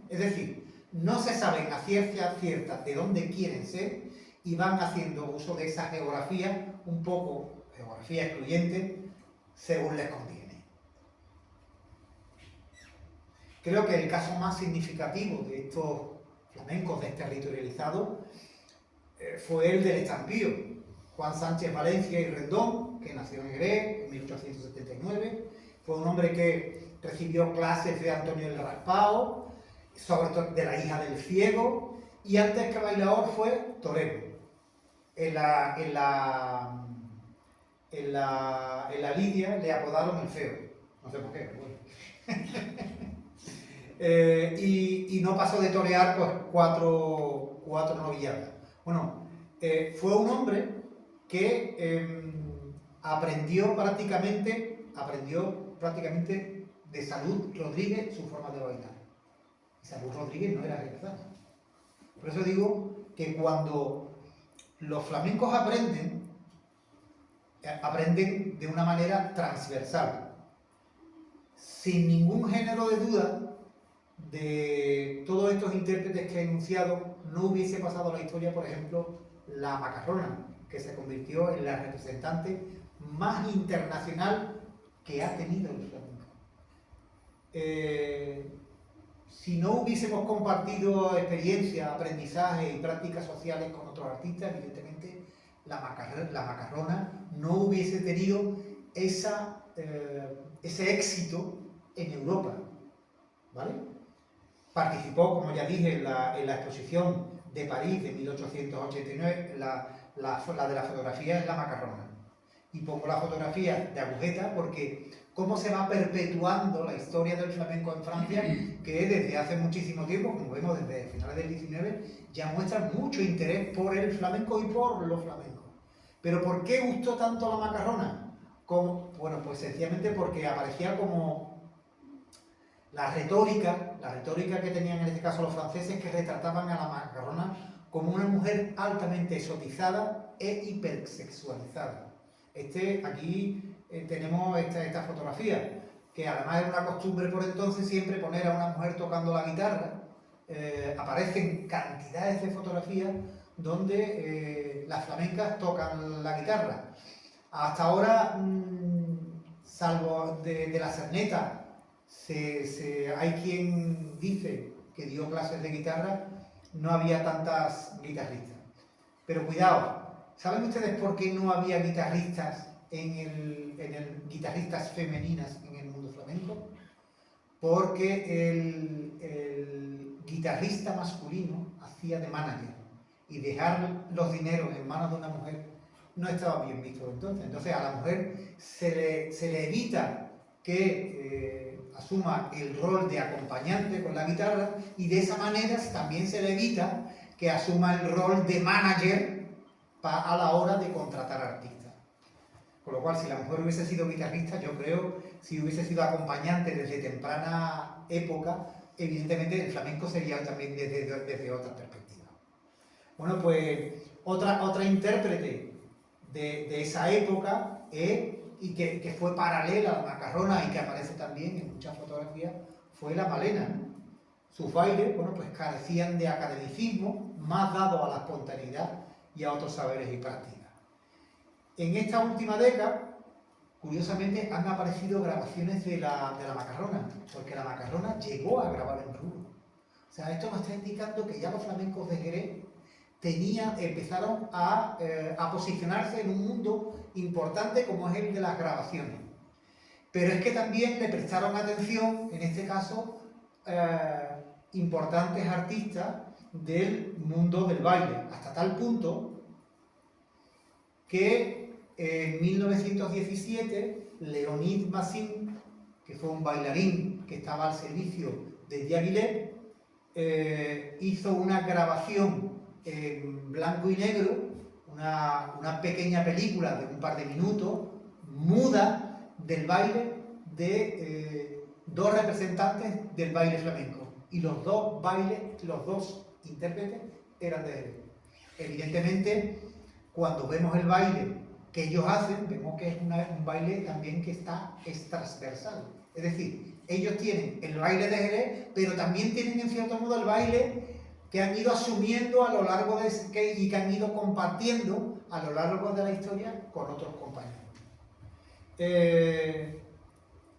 Es decir, no se saben a ciencia cierta de dónde quieren ser y van haciendo uso de esa geografía, un poco geografía excluyente, según les conviene. Creo que el caso más significativo de estos flamencos desterritorializados fue el del estampío. Juan Sánchez Valencia y Rendón, que nació en Jerez en 1879, fue un hombre que recibió clases de Antonio el Raspao, sobre todo de la hija del ciego, y antes que bailador fue torero. En la lidia le apodaron el feo, no sé por qué, pero bueno. Y no pasó de torear pues cuatro novilladas. Bueno, fue un hombre que aprendió prácticamente de Salud Rodríguez su forma de bailar. Y Salud Rodríguez no era jerezana. Por eso digo que cuando los flamencos aprenden de una manera transversal, sin ningún género de duda. De todos estos intérpretes que he enunciado, no hubiese pasado a la historia, por ejemplo, la Macarrona, que se convirtió en la representante más internacional que ha tenido el flamenco. Si no hubiésemos compartido experiencia, aprendizaje y prácticas sociales con otros artistas, evidentemente la Macarrona no hubiese tenido ese éxito en Europa, ¿vale? Participó, como ya dije, en la exposición de París de 1889, la de la fotografía es la Macarrona. Y pongo la fotografía de agujeta porque cómo se va perpetuando la historia del flamenco en Francia, que desde hace muchísimo tiempo, como vemos desde finales del 19, ya muestra mucho interés por el flamenco y por los flamencos. Pero ¿por qué gustó tanto la Macarrona? Bueno, pues sencillamente porque aparecía como la retórica que tenían en este caso los franceses, que retrataban a la Macarrona como una mujer altamente exotizada e hipersexualizada. Aquí tenemos esta fotografía, que además era una costumbre por entonces siempre poner a una mujer tocando la guitarra. Aparecen cantidades de fotografías donde las flamencas tocan la guitarra. Hasta ahora, salvo de la Cerneta, hay quien dice que dio clases de guitarra, no había tantas guitarristas. Pero cuidado, ¿saben ustedes por qué no había guitarristas guitarristas femeninas en el mundo flamenco? Porque el guitarrista masculino hacía de manager y dejar los dineros en manos de una mujer no estaba bien visto entonces. Entonces a la mujer se le evita que asuma el rol de acompañante con la guitarra y de esa manera también se le evita que asuma el rol de manager a la hora de contratar artistas. Con lo cual, si la mujer hubiese sido guitarrista, yo creo, si hubiese sido acompañante desde temprana época, evidentemente el flamenco sería también desde otra perspectiva. Bueno, pues otra intérprete de esa época y que fue paralela a la Macarrona y que aparece también en muchas fotografías, fue la Malena, ¿no? Sus bailes, bueno, pues carecían de academicismo, más dado a la espontaneidad y a otros saberes y prácticas. En esta última década, curiosamente, han aparecido grabaciones de la Macarrona, porque la Macarrona llegó a grabar en Rubo. O sea, esto nos está indicando que ya los flamencos de Jerez empezaron a posicionarse en un mundo importante como es el de las grabaciones. Pero es que también le prestaron atención, en este caso, importantes artistas del mundo del baile, hasta tal punto que en 1917 Leonid Massin, que fue un bailarín que estaba al servicio de Diaghilev, hizo una grabación en blanco y negro una pequeña película de un par de minutos, muda, del baile de dos representantes del baile flamenco. Y los dos intérpretes eran de Jerez. Evidentemente, cuando vemos el baile que ellos hacen, vemos que es un baile también que es transversal. Es decir, ellos tienen el baile de Jerez, pero también tienen en cierto modo el baile que han ido asumiendo a lo largo y que han ido compartiendo a lo largo de la historia con otros compañeros.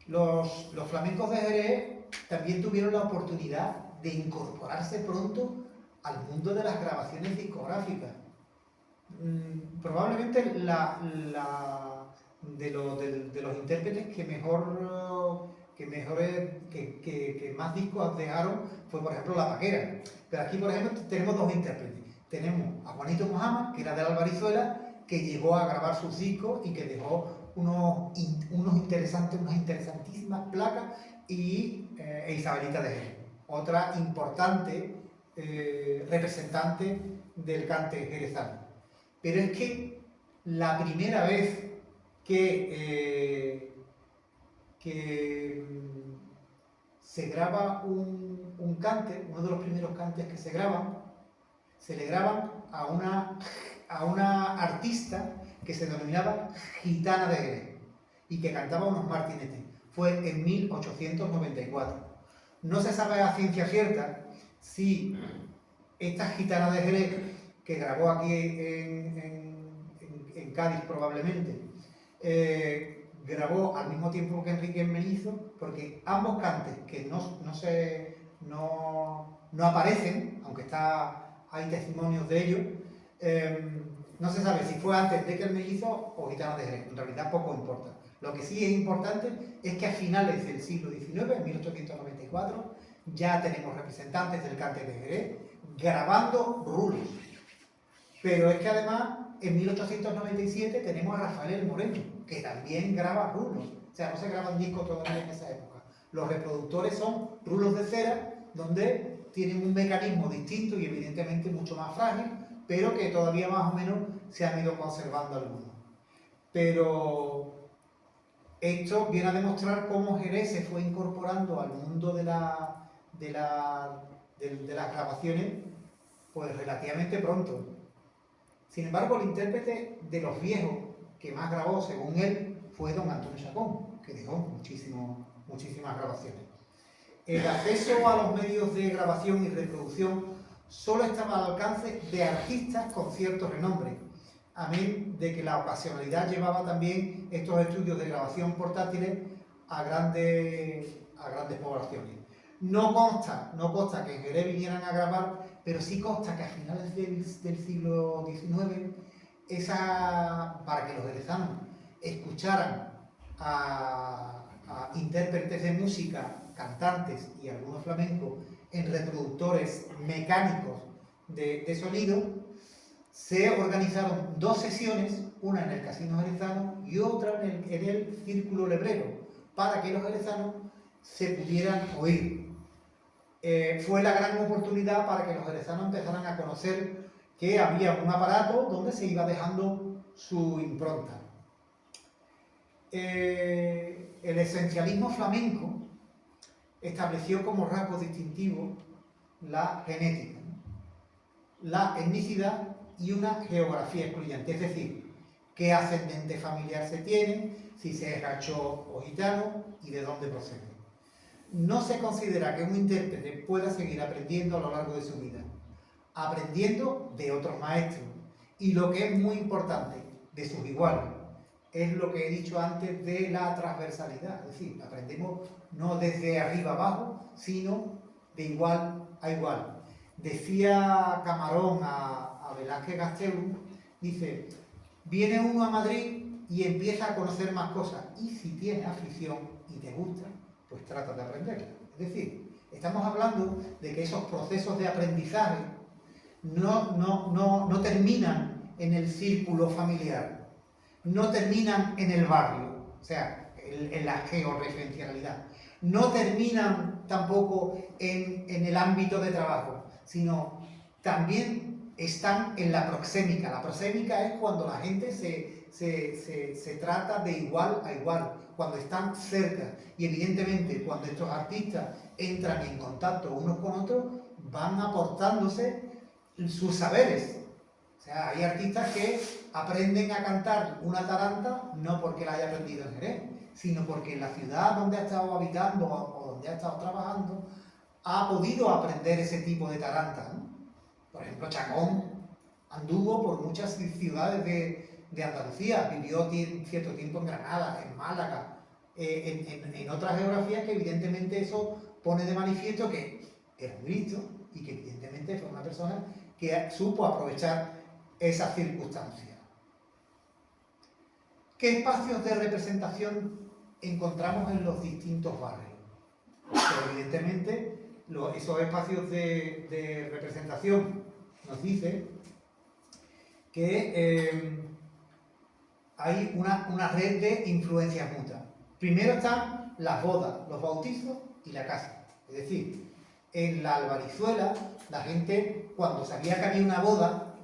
Los flamencos de Jerez también tuvieron la oportunidad de incorporarse pronto al mundo de las grabaciones discográficas. Probablemente de los intérpretes que más discos dejaron fue, por ejemplo, La Paquera. Pero aquí, por ejemplo, tenemos dos intérpretes. Tenemos a Juanito Mojama, que era de la Albarizuela, que llegó a grabar sus discos y que dejó unas interesantísimas placas, y Isabelita de Jerez, otra importante representante del cante jerezano. Pero es que la primera vez que se graba un cante, uno de los primeros cantes que se le graban a una artista que se denominaba Gitana de Jerez y que cantaba unos martinetes. Fue en 1894. No se sabe a ciencia cierta si esta Gitana de Jerez, que grabó aquí en Cádiz probablemente, grabó al mismo tiempo que Enrique Mellizo, porque ambos cantes que no aparecen, aunque hay testimonios de ello, no se sabe si fue antes de Enrique el Mellizo o Gitana de Jerez. En realidad poco importa. Lo que sí es importante es que a finales del siglo XIX, en 1894, ya tenemos representantes del cante de Jerez grabando rulos. Pero es que además, en 1897 tenemos a Rafael el Moreno, que también graba rulos. O sea, no se graban discos todavía en esa época. Los reproductores son rulos de cera, donde tienen un mecanismo distinto y evidentemente mucho más frágil, pero que todavía más o menos se han ido conservando algunos. Pero esto viene a demostrar cómo Jerez se fue incorporando al mundo de las grabaciones pues relativamente pronto. Sin embargo, el intérprete de los viejos que más grabó, según él, fue don Antonio Chacón, que dejó muchísimas grabaciones. El acceso a los medios de grabación y reproducción solo estaba al alcance de artistas con cierto renombre, amén de que la ocasionalidad llevaba también estos estudios de grabación portátiles a grandes poblaciones. No consta que en Jerez vinieran a grabar, pero sí consta que a finales del siglo XIX, para que los jerezanos escucharan a intérpretes de música, cantantes y algunos flamencos en reproductores mecánicos de sonido, se organizaron dos sesiones, una en el Casino Jerezano y otra en el Círculo Lebrero, para que los jerezanos se pudieran oír. Fue la gran oportunidad para que los jerezanos empezaran a conocer que había un aparato donde se iba dejando su impronta. El esencialismo flamenco estableció como rasgo distintivo la genética, la etnicidad y una geografía excluyente, es decir, qué ascendente familiar se tiene, si se es gacho o gitano y de dónde procede. No se considera que un intérprete pueda seguir aprendiendo a lo largo de su vida, aprendiendo de otros maestros, y lo que es muy importante, de sus iguales. Es lo que he dicho antes de la transversalidad, es decir, aprendemos no desde arriba abajo, sino de igual a igual. Decía Camarón a Velázquez Gastelu, dice, viene uno a Madrid y empieza a conocer más cosas, y si tiene afición y te gusta, pues trata de aprenderla. Es decir, estamos hablando de que esos procesos de aprendizaje no terminan en el círculo familiar, no terminan en el barrio, o sea, en la georreferencialidad, no terminan tampoco en el ámbito de trabajo, sino también están en la proxémica. La proxémica es cuando la gente se trata de igual a igual, cuando están cerca. Y evidentemente cuando estos artistas entran en contacto unos con otros, van aportándose sus saberes. O sea, hay artistas que aprenden a cantar una taranta no porque la haya aprendido en Jerez, sino porque en la ciudad donde ha estado habitando o donde ha estado trabajando ha podido aprender ese tipo de taranta, ¿no? Por ejemplo, Chacón anduvo por muchas ciudades de Andalucía, vivió cierto tiempo en Granada, en Málaga, en otras geografías que evidentemente eso pone de manifiesto que era un listo y que evidentemente fue una persona que supo aprovechar esas circunstancias. ¿Qué espacios de representación encontramos en los distintos barrios? Pues evidentemente esos espacios de representación nos dicen que hay una red de influencias mutuas. Primero están las bodas, los bautizos y la casa. Es decir, en la Albarizuela, la gente, cuando sabía que había una boda,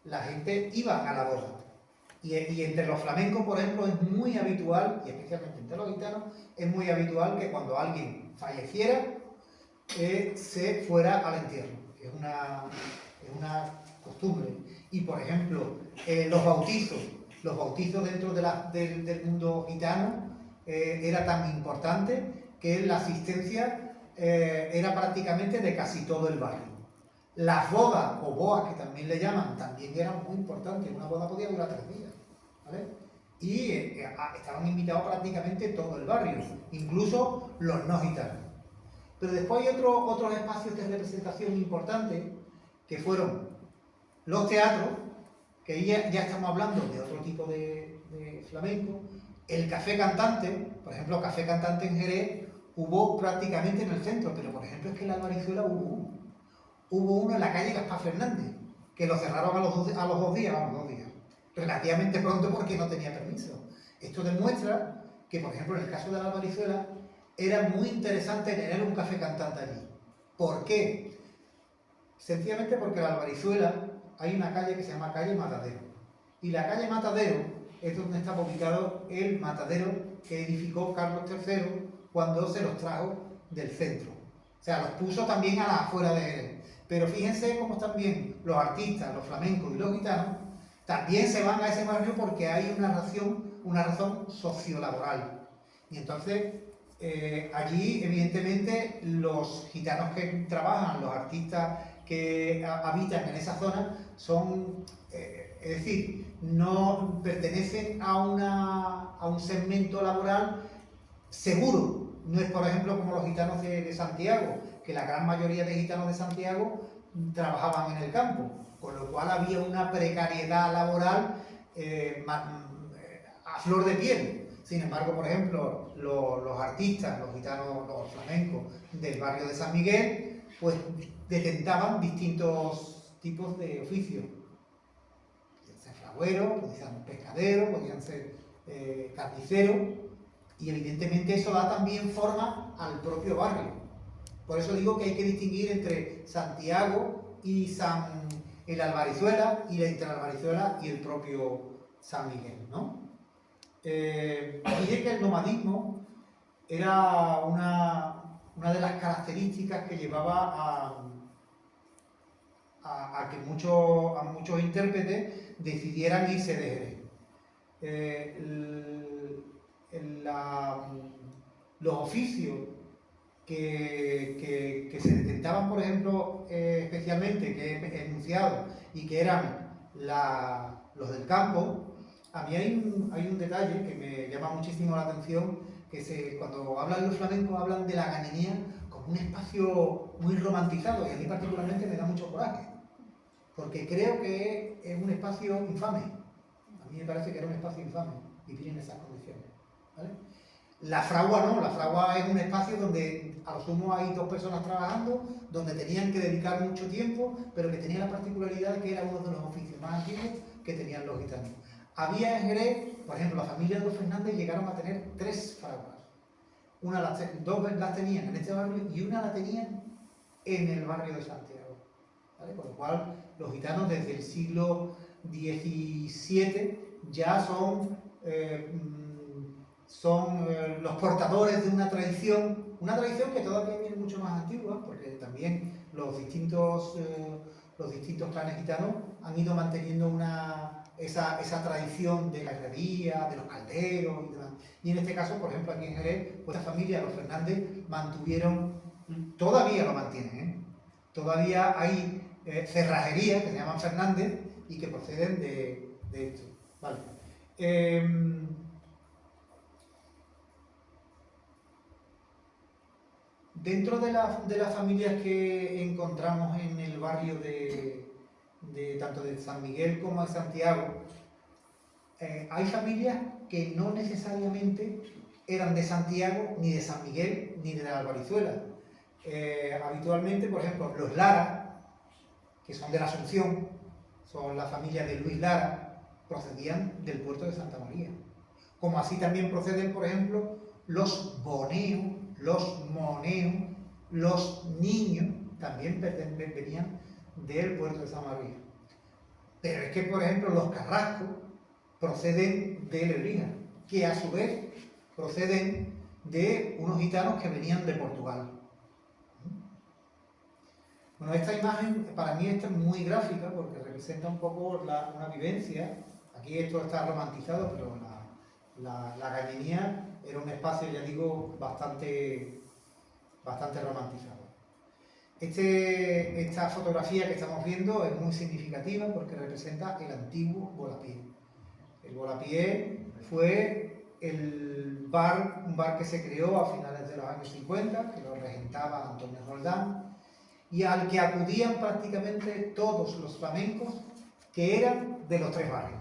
la gente iba a la boda. Y entre los flamencos, por ejemplo, es muy habitual, y especialmente entre los gitanos, es muy habitual que cuando alguien falleciera, se fuera al entierro. Es una costumbre. Y, por ejemplo, los bautizos dentro del mundo gitano era tan importante que la asistencia era prácticamente de casi todo el barrio. Las bodas, o boas que también le llaman, también eran muy importantes. Una boda podía durar 3 días, ¿vale? Y estaban invitados prácticamente todo el barrio, incluso los no gitanos. Pero después hay otros espacios de representación importantes, que fueron los teatros, que ya estamos hablando de otro tipo de flamenco, el café cantante. Por ejemplo, café cantante en Jerez hubo prácticamente en el centro, pero por ejemplo es que en la Albarizuela hubo uno en la calle Gaspar Fernández, que lo cerraron a los 2 días, relativamente pronto porque no tenía permiso. Esto demuestra que, por ejemplo, en el caso de la Albarizuela, era muy interesante tener un café cantante allí. ¿Por qué? Sencillamente porque en la Albarizuela hay una calle que se llama calle Matadero. Y la calle Matadero es donde está ubicado el matadero que edificó Carlos III cuando se los trajo del centro. O sea, los puso también a la afuera de Jerez. Pero fíjense cómo también los artistas, los flamencos y los gitanos también se van a ese barrio porque hay una razón sociolaboral. Y entonces, allí, evidentemente, los gitanos que trabajan, los artistas que habitan en esa zona, son, es decir, no pertenecen a un segmento laboral seguro. No es, por ejemplo, como los gitanos de Santiago, que la gran mayoría de gitanos de Santiago trabajaban en el campo, con lo cual había una precariedad laboral a flor de piel. Sin embargo, por ejemplo, los artistas, los gitanos, los flamencos del barrio de San Miguel, pues detentaban distintos tipos de oficios. Podían ser fragüeros, podían ser pescaderos, podían ser carniceros, y evidentemente eso da también forma al propio barrio. Por eso digo que hay que distinguir entre Santiago y el Albarizuela, y entre la Albarizuela y el propio San Miguel, ¿no? Dije que el nomadismo era una de las características que llevaba a que muchos intérpretes decidieran irse de Jerez. Los oficios que se detectaban, por ejemplo, especialmente, que he enunciado, y que eran los del campo. A mí hay un detalle que me llama muchísimo la atención, que cuando hablan los flamencos hablan de la gañanía como un espacio muy romantizado, y a mí particularmente me da mucho coraje, porque creo que es un espacio infame. A mí me parece que era un espacio infame vivir en esas condiciones, ¿vale? La fragua no, la fragua es un espacio donde a lo sumo hay 2 personas trabajando, donde tenían que dedicar mucho tiempo, pero que tenía la particularidad de que era uno de los oficios más antiguos que tenían los gitanos. Había en Jerez, por ejemplo, la familia de los Fernández llegaron a tener 3 fraguas. 2 las tenían en este barrio y una la tenían en el barrio de Santiago, ¿vale? Con lo cual, los gitanos desde el siglo XVII ya son los portadores de una tradición que todavía viene mucho más antigua, porque también los distintos clanes gitanos han ido manteniendo esa tradición de la herrería, de los calderos y demás. Y en este caso, por ejemplo, aquí en Jerez, pues la familia, los Fernández, todavía lo mantienen, ¿eh? Todavía hay cerrajerías que se llaman Fernández y que proceden de esto. Vale. Dentro de las familias que encontramos en el barrio tanto de San Miguel como de Santiago, hay familias que no necesariamente eran de Santiago, ni de San Miguel, ni de la Albarizuela. Habitualmente, por ejemplo, los Lara, que son de la Asunción, son la familia de Luis Lara, procedían del puerto de Santa María. Como así también proceden, por ejemplo, los Boneo, los Moneo, los Niños, también venían del puerto de Santa María. Pero es que, por ejemplo, los Carrasco proceden de Lebrija, que a su vez proceden de unos gitanos que venían de Portugal. Bueno, esta imagen para mí es muy gráfica porque representa un poco una vivencia. Aquí esto está romantizado, pero la gallinía era un espacio, ya digo, bastante romantizado. Esta fotografía que estamos viendo es muy significativa porque representa el antiguo Volapié. El Volapié fue un bar que se creó a finales de los años 50, que lo regentaba Antonio Roldán, y al que acudían prácticamente todos los flamencos que eran de los tres barrios.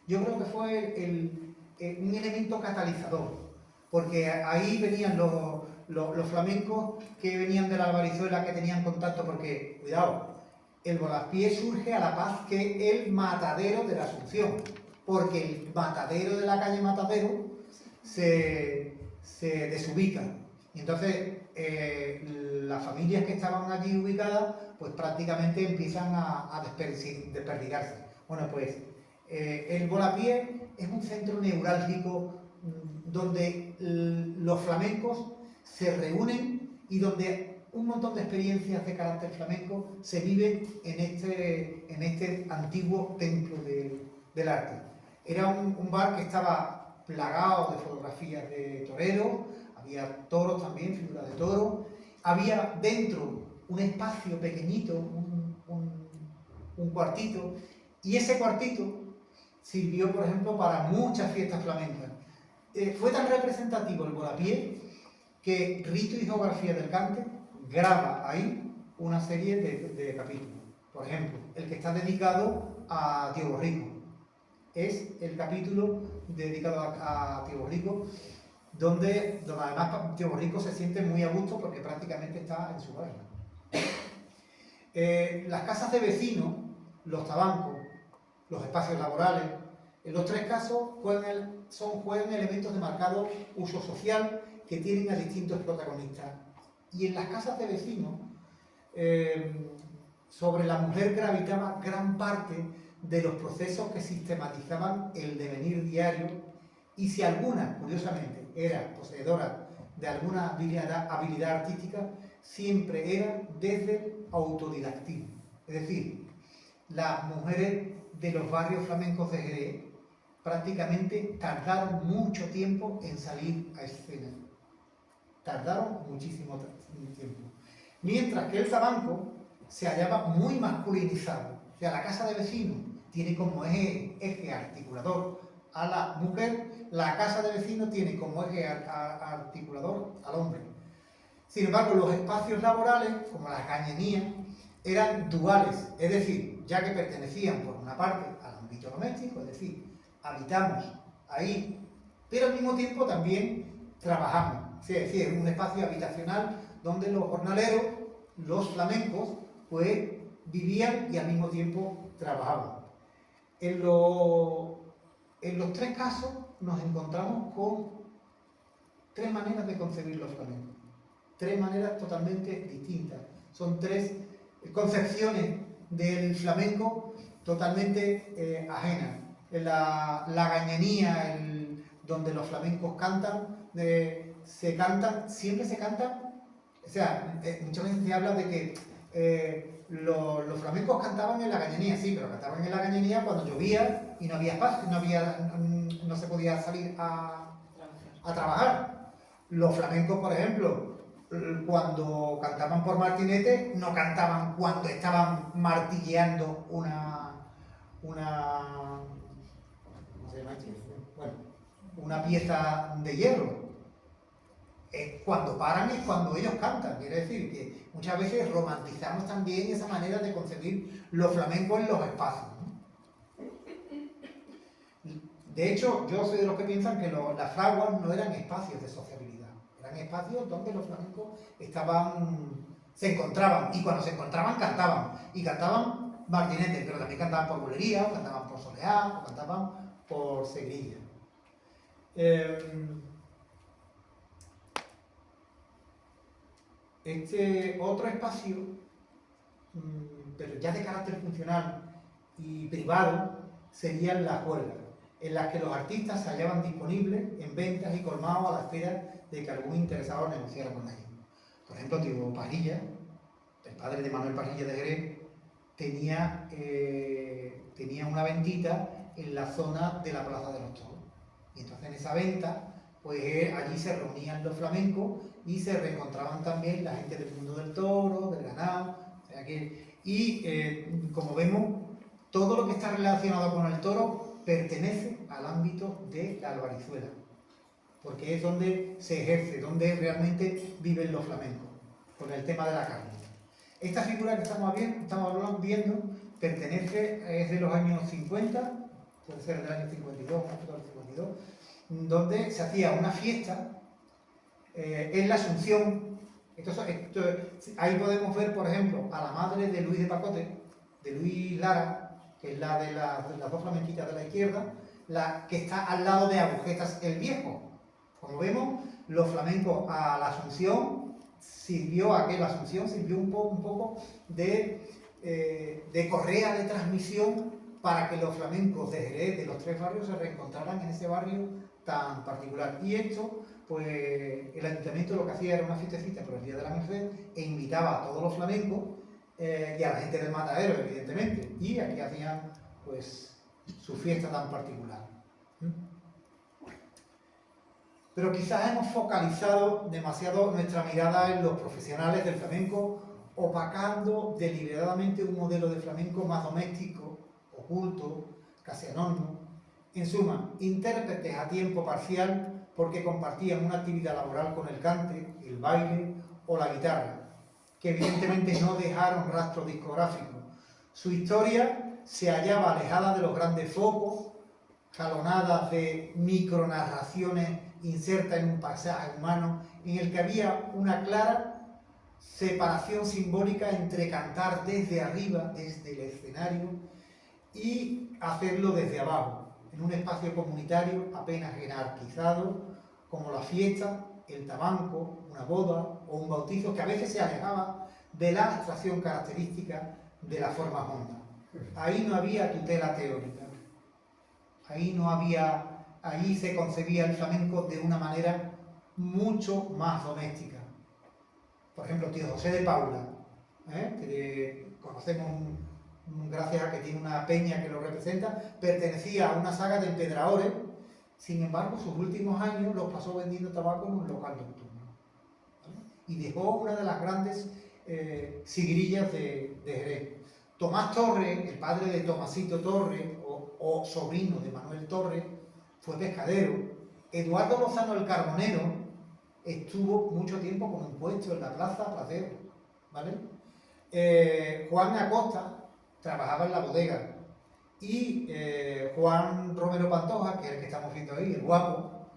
Yo creo que fue un elemento catalizador, porque ahí venían los flamencos que venían de la Albarizuela, que tenían contacto, porque, cuidado, el Volapié surge a la paz que el matadero de la Asunción, porque el matadero de la calle Matadero se desubica. Y entonces las familias que estaban allí ubicadas, pues prácticamente empiezan a desperdigarse. Bueno, pues el Volapié es un centro neurálgico donde los flamencos se reúnen y donde un montón de experiencias de carácter flamenco se viven en este antiguo templo del arte. Era un bar que estaba plagado de fotografías de toreros, había toros también, figuras de toros, había dentro un espacio pequeñito, un cuartito, y ese cuartito sirvió, por ejemplo, para muchas fiestas flamencas. Fue tan representativo el Volapié que Rito y Geografía del Cante graba ahí una serie de capítulos. Por ejemplo, el que está dedicado a Tío Borrico. Es el capítulo dedicado a Tío Borrico, donde además Tío Borrico se siente muy a gusto porque prácticamente está en su barrio. Las casas de vecinos, los tabancos, los espacios laborales, en los tres casos juegan elementos de marcado uso social que tienen a distintos protagonistas. Y en las casas de vecinos, sobre la mujer gravitaba gran parte de los procesos que sistematizaban el devenir diario, y si alguna, curiosamente, era poseedora de alguna habilidad artística, siempre era desde el autodidactismo. Es decir, las mujeres de los barrios flamencos de Jerez prácticamente tardaron mucho tiempo en salir a escena. Tardaron muchísimo tiempo. Mientras que el tabanco se hallaba muy masculinizado. O sea, la casa de vecinos tiene como eje articulador a la mujer, la casa de vecinos tiene como eje articulador al hombre. Sin embargo, los espacios laborales, como las cañenías, eran duales, es decir, ya que pertenecían por una parte al ámbito doméstico, es decir, habitamos ahí, pero al mismo tiempo también trabajamos. Es decir, es un espacio habitacional donde los jornaleros, los flamencos, pues vivían y al mismo tiempo trabajaban. En los tres casos nos encontramos con tres maneras de concebir los flamencos, tres maneras totalmente distintas. Son tres concepciones del flamenco totalmente ajena. La gañanía, donde los flamencos cantan, siempre se cantan, o sea, muchas veces se habla de que los flamencos cantaban en la gañanía, sí, pero cantaban en la gañanía cuando llovía y no había espacio, no se podía salir a trabajar. Los flamencos, por ejemplo, cuando cantaban por martinete, no cantaban cuando estaban martilleando ¿cómo se llama esto? Bueno, una pieza de hierro. Cuando paran es cuando ellos cantan. Quiere decir que muchas veces romantizamos también esa manera de concebir los flamencos en los espacios, ¿no? De hecho, yo soy de los que piensan que las fraguas no eran espacios de sociabilidad, eran espacios donde los flamencos se encontraban, y cuando se encontraban cantaban, y cantaban martinetes, pero también cantaban por bulería, o cantaban por soleá, o cantaban por seguirilla. Este otro espacio, pero ya de carácter funcional y privado, serían las huelgas, en las que los artistas se hallaban disponibles en ventas y colmados a la espera de que algún interesado negociara con ellos. Por ejemplo, tío Parrilla, el padre de Manuel Parrilla de Jerez, tenía una ventita en la zona de la Plaza de los Toros. Y entonces en esa venta, pues allí se reunían los flamencos y se reencontraban también la gente del mundo del toro, del ganado. O sea como vemos, todo lo que está relacionado con el toro pertenece al ámbito de la albarizuela, porque es donde se ejerce, donde realmente viven los flamencos, con el tema de la carne. Esta figura que estamos viendo es de los años 50, puede ser del año 52, donde se hacía una fiesta en la Asunción. Ahí podemos ver, por ejemplo, a la madre de Luis de Pacote, de Luis Lara, que es la de las dos flamenquitas de la izquierda, la que está al lado de Agujetas el Viejo. Como vemos, los flamencos a la Asunción sirvió un poco de correa de transmisión para que los flamencos de Jerez, de los tres barrios, se reencontraran en ese barrio tan particular. Y esto, pues el ayuntamiento lo que hacía era una fiestecita por el Día de la Merced e invitaba a todos los flamencos y a la gente del matadero, evidentemente, y aquí hacían pues su fiesta tan particular. Pero quizás hemos focalizado demasiado nuestra mirada en los profesionales del flamenco, opacando deliberadamente un modelo de flamenco más doméstico, oculto, casi anónimo. En suma, intérpretes a tiempo parcial porque compartían una actividad laboral con el cante, el baile o la guitarra, que evidentemente no dejaron rastro discográfico. Su historia se hallaba alejada de los grandes focos, jalonadas de micronarraciones insertas en un paisaje humano en el que había una clara separación simbólica entre cantar desde arriba, desde el escenario, y hacerlo desde abajo, en un espacio comunitario apenas jerarquizado, como la fiesta, el tabanco, una boda o un bautizo, que a veces se alejaba de la abstracción característica de la forma honda. Ahí no había tutela teórica, ahí se concebía el flamenco de una manera mucho más doméstica. Por ejemplo, tío José de Paula, que conocemos gracias a que tiene una peña que lo representa, pertenecía a una saga de empedraores. Sin embargo, sus últimos años los pasó vendiendo tabaco en un local nocturno, ¿vale? Y dejó una de las grandes sigrillas de Jerez. Tomás Torres, el padre de Tomasito Torres, o sobrino de Manuel Torres, fue pescadero. Eduardo Lozano el Carbonero estuvo mucho tiempo como un puesto en la plaza Placero, ¿vale? Juan Acosta trabajaba en la bodega. Y Juan Romero Pantoja, que es el que estamos viendo ahí, el guapo,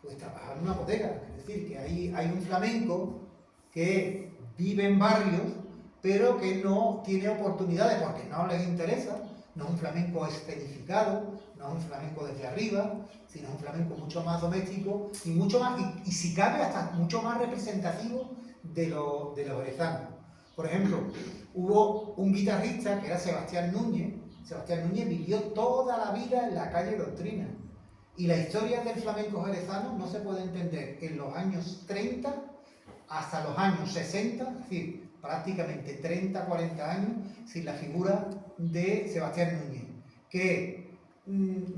pues trabajaba en una bodega. Es decir, que ahí hay un flamenco que vive en barrios, pero que no tiene oportunidades porque no les interesa. No es un flamenco escenificado, no es un flamenco desde arriba, sino es un flamenco mucho más doméstico y mucho más, y si cabe, hasta mucho más representativo de los jerezanos. Por ejemplo, hubo un guitarrista que era Sebastián Núñez. Sebastián Núñez vivió toda la vida en la calle Doctrina. Y la historia del flamenco jerezano no se puede entender en los años 30 hasta los años 60, es decir, prácticamente 30, 40 años, sin la figura de Sebastián Núñez, que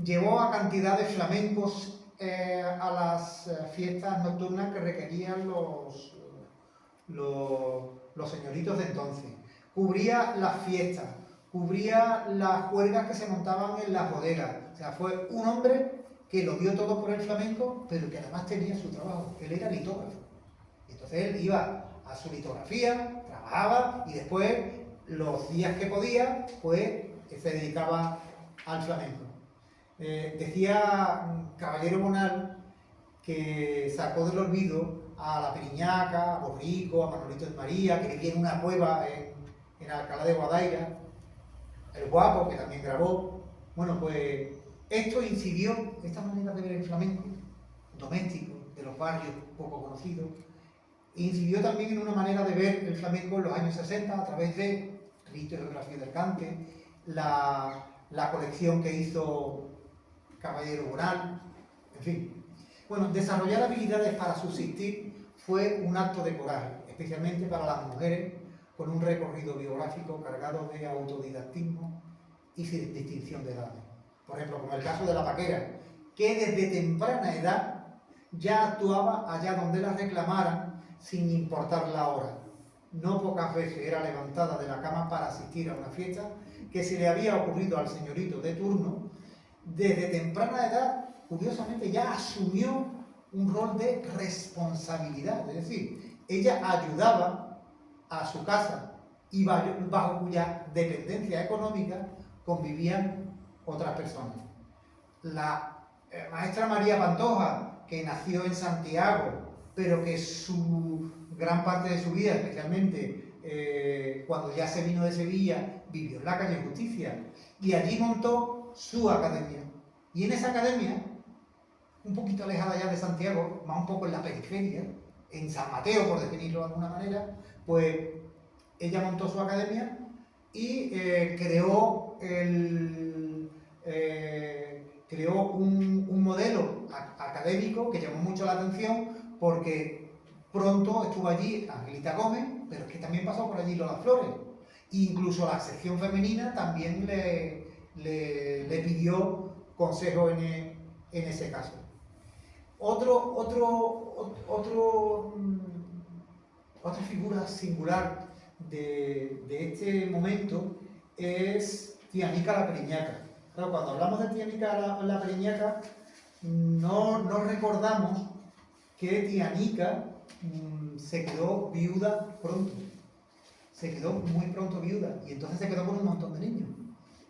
llevó a cantidad de flamencos a las fiestas nocturnas que requerían los señoritos de entonces. Cubría las fiestas, cubría las juergas que se montaban en las bodegas. O sea, fue un hombre que lo dio todo por el flamenco, pero que además tenía su trabajo. Él era litógrafo. Entonces él iba a su litografía, trabajaba y después, los días que podía, pues se dedicaba al flamenco. Decía Caballero Bonal que sacó del olvido a La Periñaca, a Borrico, a Manolito de María, que vivía en una cueva en Alcalá de Guadaira, El Guapo, que también grabó. Bueno, pues esto incidió, esta manera de ver el flamenco, doméstico, de los barrios poco conocidos, incidió también en una manera de ver el flamenco en los años 60 a través de Rito y Geografía del Cante, la colección que hizo Caballero Bonal, en fin. Bueno, desarrollar habilidades para subsistir fue un acto de coraje, especialmente para las mujeres, con un recorrido biográfico cargado de autodidactismo y sin distinción de edades. Por ejemplo, como el caso de la vaquera, que desde temprana edad ya actuaba allá donde la reclamaran sin importar la hora. No pocas veces era levantada de la cama para asistir a una fiesta que se le había ocurrido al señorito de turno. Desde temprana edad, curiosamente, ya asumió un rol de responsabilidad, es decir, ella ayudaba a su casa y bajo cuya dependencia económica convivían otras personas. La maestra María Pantoja, que nació en Santiago, pero que su gran parte de su vida, especialmente cuando ya se vino de Sevilla, vivió en la calle Justicia y allí montó su academia. Y en esa academia, un poquito alejada ya de Santiago, más un poco en la periferia, en San Mateo, por definirlo de alguna manera, pues ella montó su academia y creó un modelo académico que llamó mucho la atención porque pronto estuvo allí Angelita Gómez, pero es que también pasó por allí Lola Flores. E incluso la sección femenina también le pidió consejo en ese caso. Otra figura singular de este momento es Tianica la Periñaca. Claro, cuando hablamos de Tianica la Periñaca, no recordamos que Tianica se quedó viuda pronto. Se quedó muy pronto viuda y entonces se quedó con un montón de niños.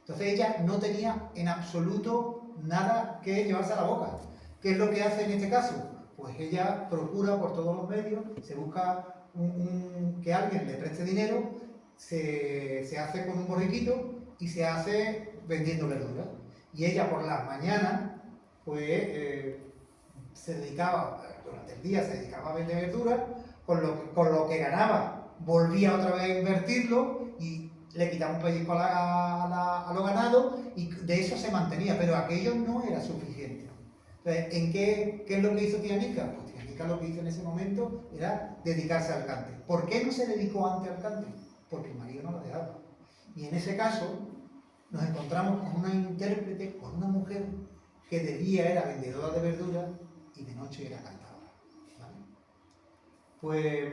Entonces ella no tenía en absoluto nada que llevarse a la boca. ¿Qué es lo que hace en este caso? Pues ella procura por todos los medios, se busca que alguien le preste dinero, se hace con un borriquito y se hace vendiendo verduras. Y ella por las mañanas, pues se dedicaba, durante el día se dedicaba a vender verduras, con lo que ganaba volvía otra vez a invertirlo y le quitaba un pellizco a los ganados y de eso se mantenía, pero aquello no era suficiente. Entonces, ¿qué es lo que hizo Tianica? Pues Tianica lo que hizo en ese momento era dedicarse al cante. ¿Por qué no se dedicó antes al cante? Porque el marido no la dejaba. Y en ese caso nos encontramos con una intérprete, con una mujer que de día era vendedora de verduras y de noche era cantadora. ¿Vale? Pues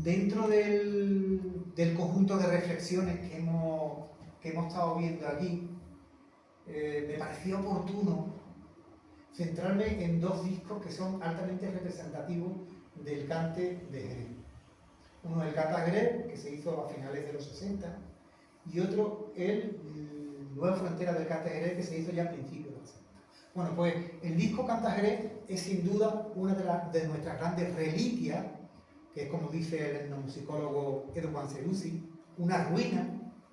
dentro del conjunto de reflexiones que hemos estado viendo aquí, me pareció oportuno centrarme en dos discos que son altamente representativos del cante de Jerez. Uno es el Canta Jerez, que se hizo a finales de los 60, y otro el Nueva Frontera del Cante Jerez, que se hizo ya a principios de los 60. Bueno, pues el disco Canta Jerez es sin duda una de nuestras grandes reliquias, que es, como dice el etnomusicólogo Edu Panselusi, una ruina,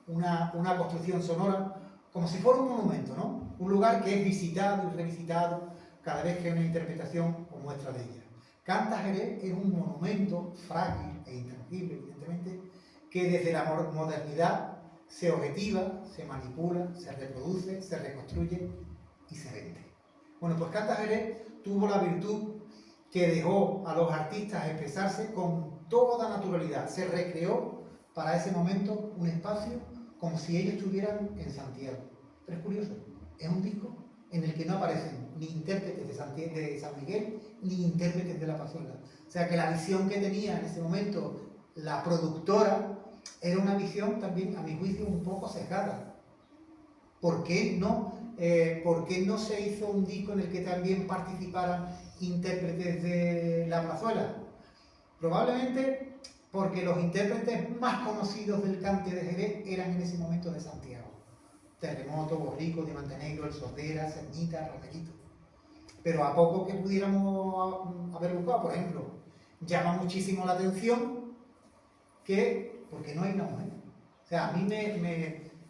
una construcción sonora, como si fuera un monumento, ¿no? Un lugar que es visitado y revisitado cada vez que hay una interpretación o muestra de ella. Canta Jerez es un monumento frágil e intangible, evidentemente, que desde la modernidad se objetiva, se manipula, se reproduce, se reconstruye y se vende. Bueno, pues Canta Jerez tuvo la virtud que dejó a los artistas expresarse con toda naturalidad. Se recreó para ese momento un espacio como si ellos estuvieran en Santiago. Pero es curioso, es un disco en el que no aparecen ni intérpretes de San Miguel ni intérpretes de la Pazuela. O sea que la visión que tenía en ese momento la productora era una visión también, a mi juicio, un poco sesgada. ¿Por qué no se hizo un disco en el que también participaran intérpretes de la Plazuela? Probablemente porque los intérpretes más conocidos del cante de Jerez eran en ese momento de Santiago. Terremoto, Borrico, Diamante Negro, El Sordera, Cernita, Ramerito. Pero a poco que pudiéramos haber buscado, por ejemplo, llama muchísimo la atención porque no hay una mujer. O sea, a mí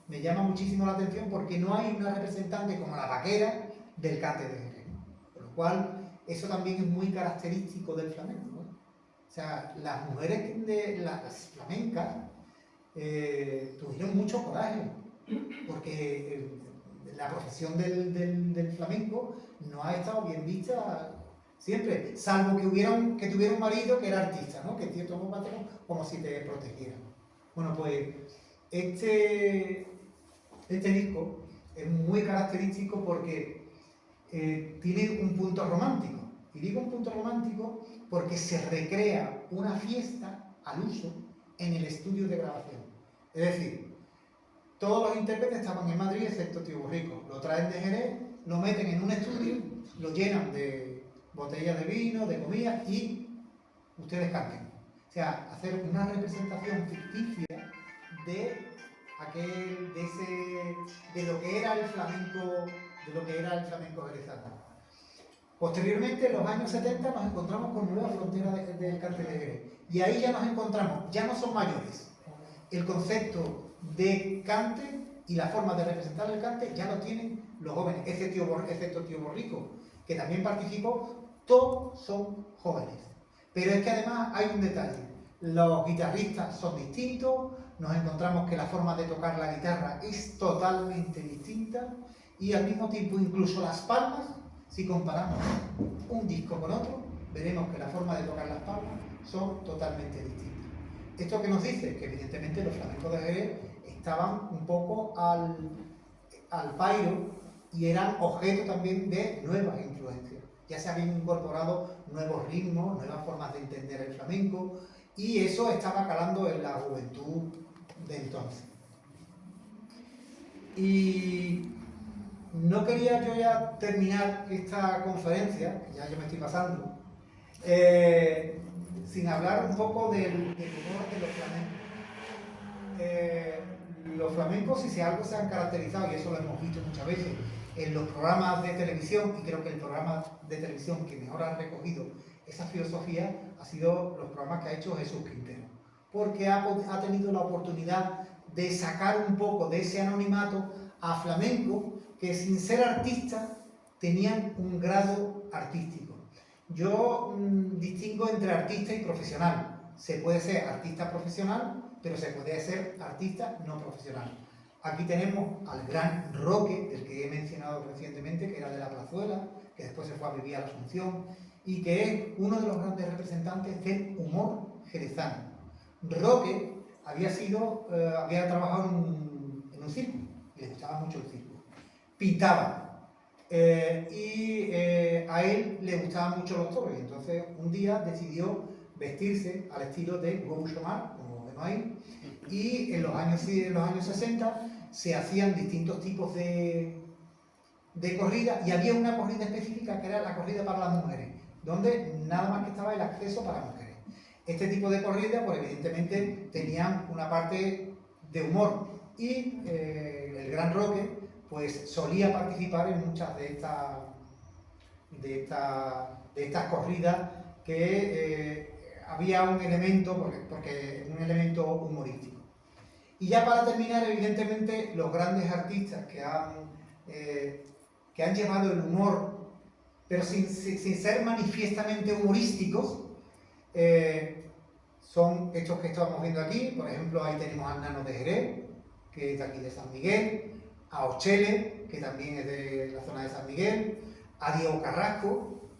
me llama muchísimo la atención porque no hay una representante como la vaquera del cante de Jerez. Por lo cual, eso también es muy característico del flamenco, ¿no? O sea, las mujeres de las flamencas tuvieron mucho coraje, porque la profesión del flamenco no ha estado bien vista siempre, salvo que tuviera un marido que era artista, ¿no? Que en cierto modo como si te protegiera. Bueno, pues este disco es muy característico porque tiene un punto romántico. Y digo un punto romántico porque se recrea una fiesta al uso en el estudio de grabación. Es decir, todos los intérpretes estaban en Madrid, excepto Tío Borrico. Lo traen de Jerez, lo meten en un estudio, lo llenan de botellas de vino, de comida y ustedes canten. O sea, hacer una representación ficticia de lo que era el flamenco jerezano. Posteriormente, en los años 70, nos encontramos con nuevas fronteras del cante de Jerez. Y ahí ya nos encontramos, ya no son mayores. El concepto de cante y la forma de representar el cante ya lo tienen los jóvenes, excepto Tío Borrico, que también participó. Todos son jóvenes. Pero es que además hay un detalle. Los guitarristas son distintos, nos encontramos que la forma de tocar la guitarra es totalmente distinta y al mismo tiempo incluso las palmas, si comparamos un disco con otro, veremos que la forma de tocar las palmas son totalmente distintas. ¿Esto qué nos dice? Que evidentemente los flamencos de Jerez estaban un poco al pairo y eran objeto también de nuevas influencias. Ya se habían incorporado nuevos ritmos, nuevas formas de entender el flamenco y eso estaba calando en la juventud de entonces. Y no quería yo ya terminar esta conferencia, que ya yo me estoy pasando, sin hablar un poco del humor de los flamencos. Los flamencos, si algo se han caracterizado, y eso lo hemos visto muchas veces en los programas de televisión, y creo que el programa de televisión que mejor ha recogido esa filosofía ha sido los programas que ha hecho Jesús Quintero, porque ha tenido la oportunidad de sacar un poco de ese anonimato a flamencos que sin ser artistas tenían un grado artístico. Yo distingo entre artista y profesional. Se puede ser artista profesional, pero se puede ser artista no profesional. Aquí tenemos al gran Roque, del que he mencionado recientemente, que era de la Plazuela, que después se fue a vivir a la Asunción, y que es uno de los grandes representantes del humor jerezano. Roque había trabajado en un circo, y le gustaba mucho el circo. Pintaba. A él le gustaban mucho los toros, y entonces un día decidió vestirse al estilo de Gauchomar, como vemos ahí, y en los años 60 se hacían distintos tipos de corrida, y había una corrida específica que era la corrida para las mujeres, donde nada más que estaba el acceso para mujeres. Este tipo de corrida, pues evidentemente tenían una parte de humor, y el gran Roque pues solía participar en muchas de estas corridas que había un elemento, porque un elemento humorístico. Y ya para terminar, evidentemente, los grandes artistas que han llevado el humor pero sin ser manifiestamente humorísticos. Son estos que estamos viendo aquí. Por ejemplo, ahí tenemos al Nano de Jerez, que es de aquí de San Miguel, a Ochele, que también es de la zona de San Miguel, a Diego Carrasco,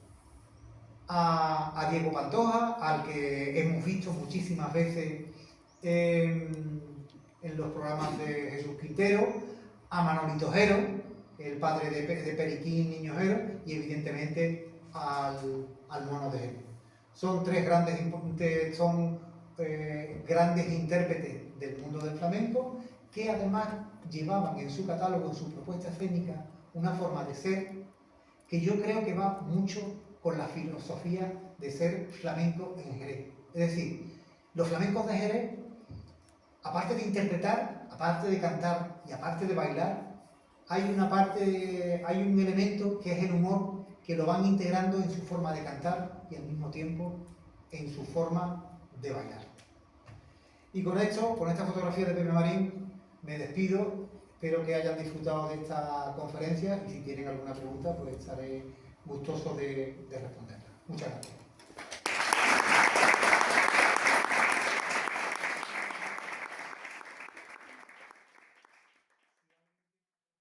a Diego Pantoja, al que hemos visto muchísimas veces en los programas de Jesús Quintero, a Manolito Jero, el padre de Periquín Niño Jero, y evidentemente al Mono de Jero. Son tres grandes intérpretes del mundo del flamenco, que además llevaban en su catálogo, en su propuesta escénica, una forma de ser que yo creo que va mucho con la filosofía de ser flamenco en Jerez. Es decir, los flamencos de Jerez, aparte de interpretar, aparte de cantar y aparte de bailar, hay un elemento que es el humor, que lo van integrando en su forma de cantar y al mismo tiempo en su forma de bailar. Y con esto, con esta fotografía de Pepe Marín, me despido. Espero que hayan disfrutado de esta conferencia y si tienen alguna pregunta, pues estaré gustoso de responderla. Muchas gracias.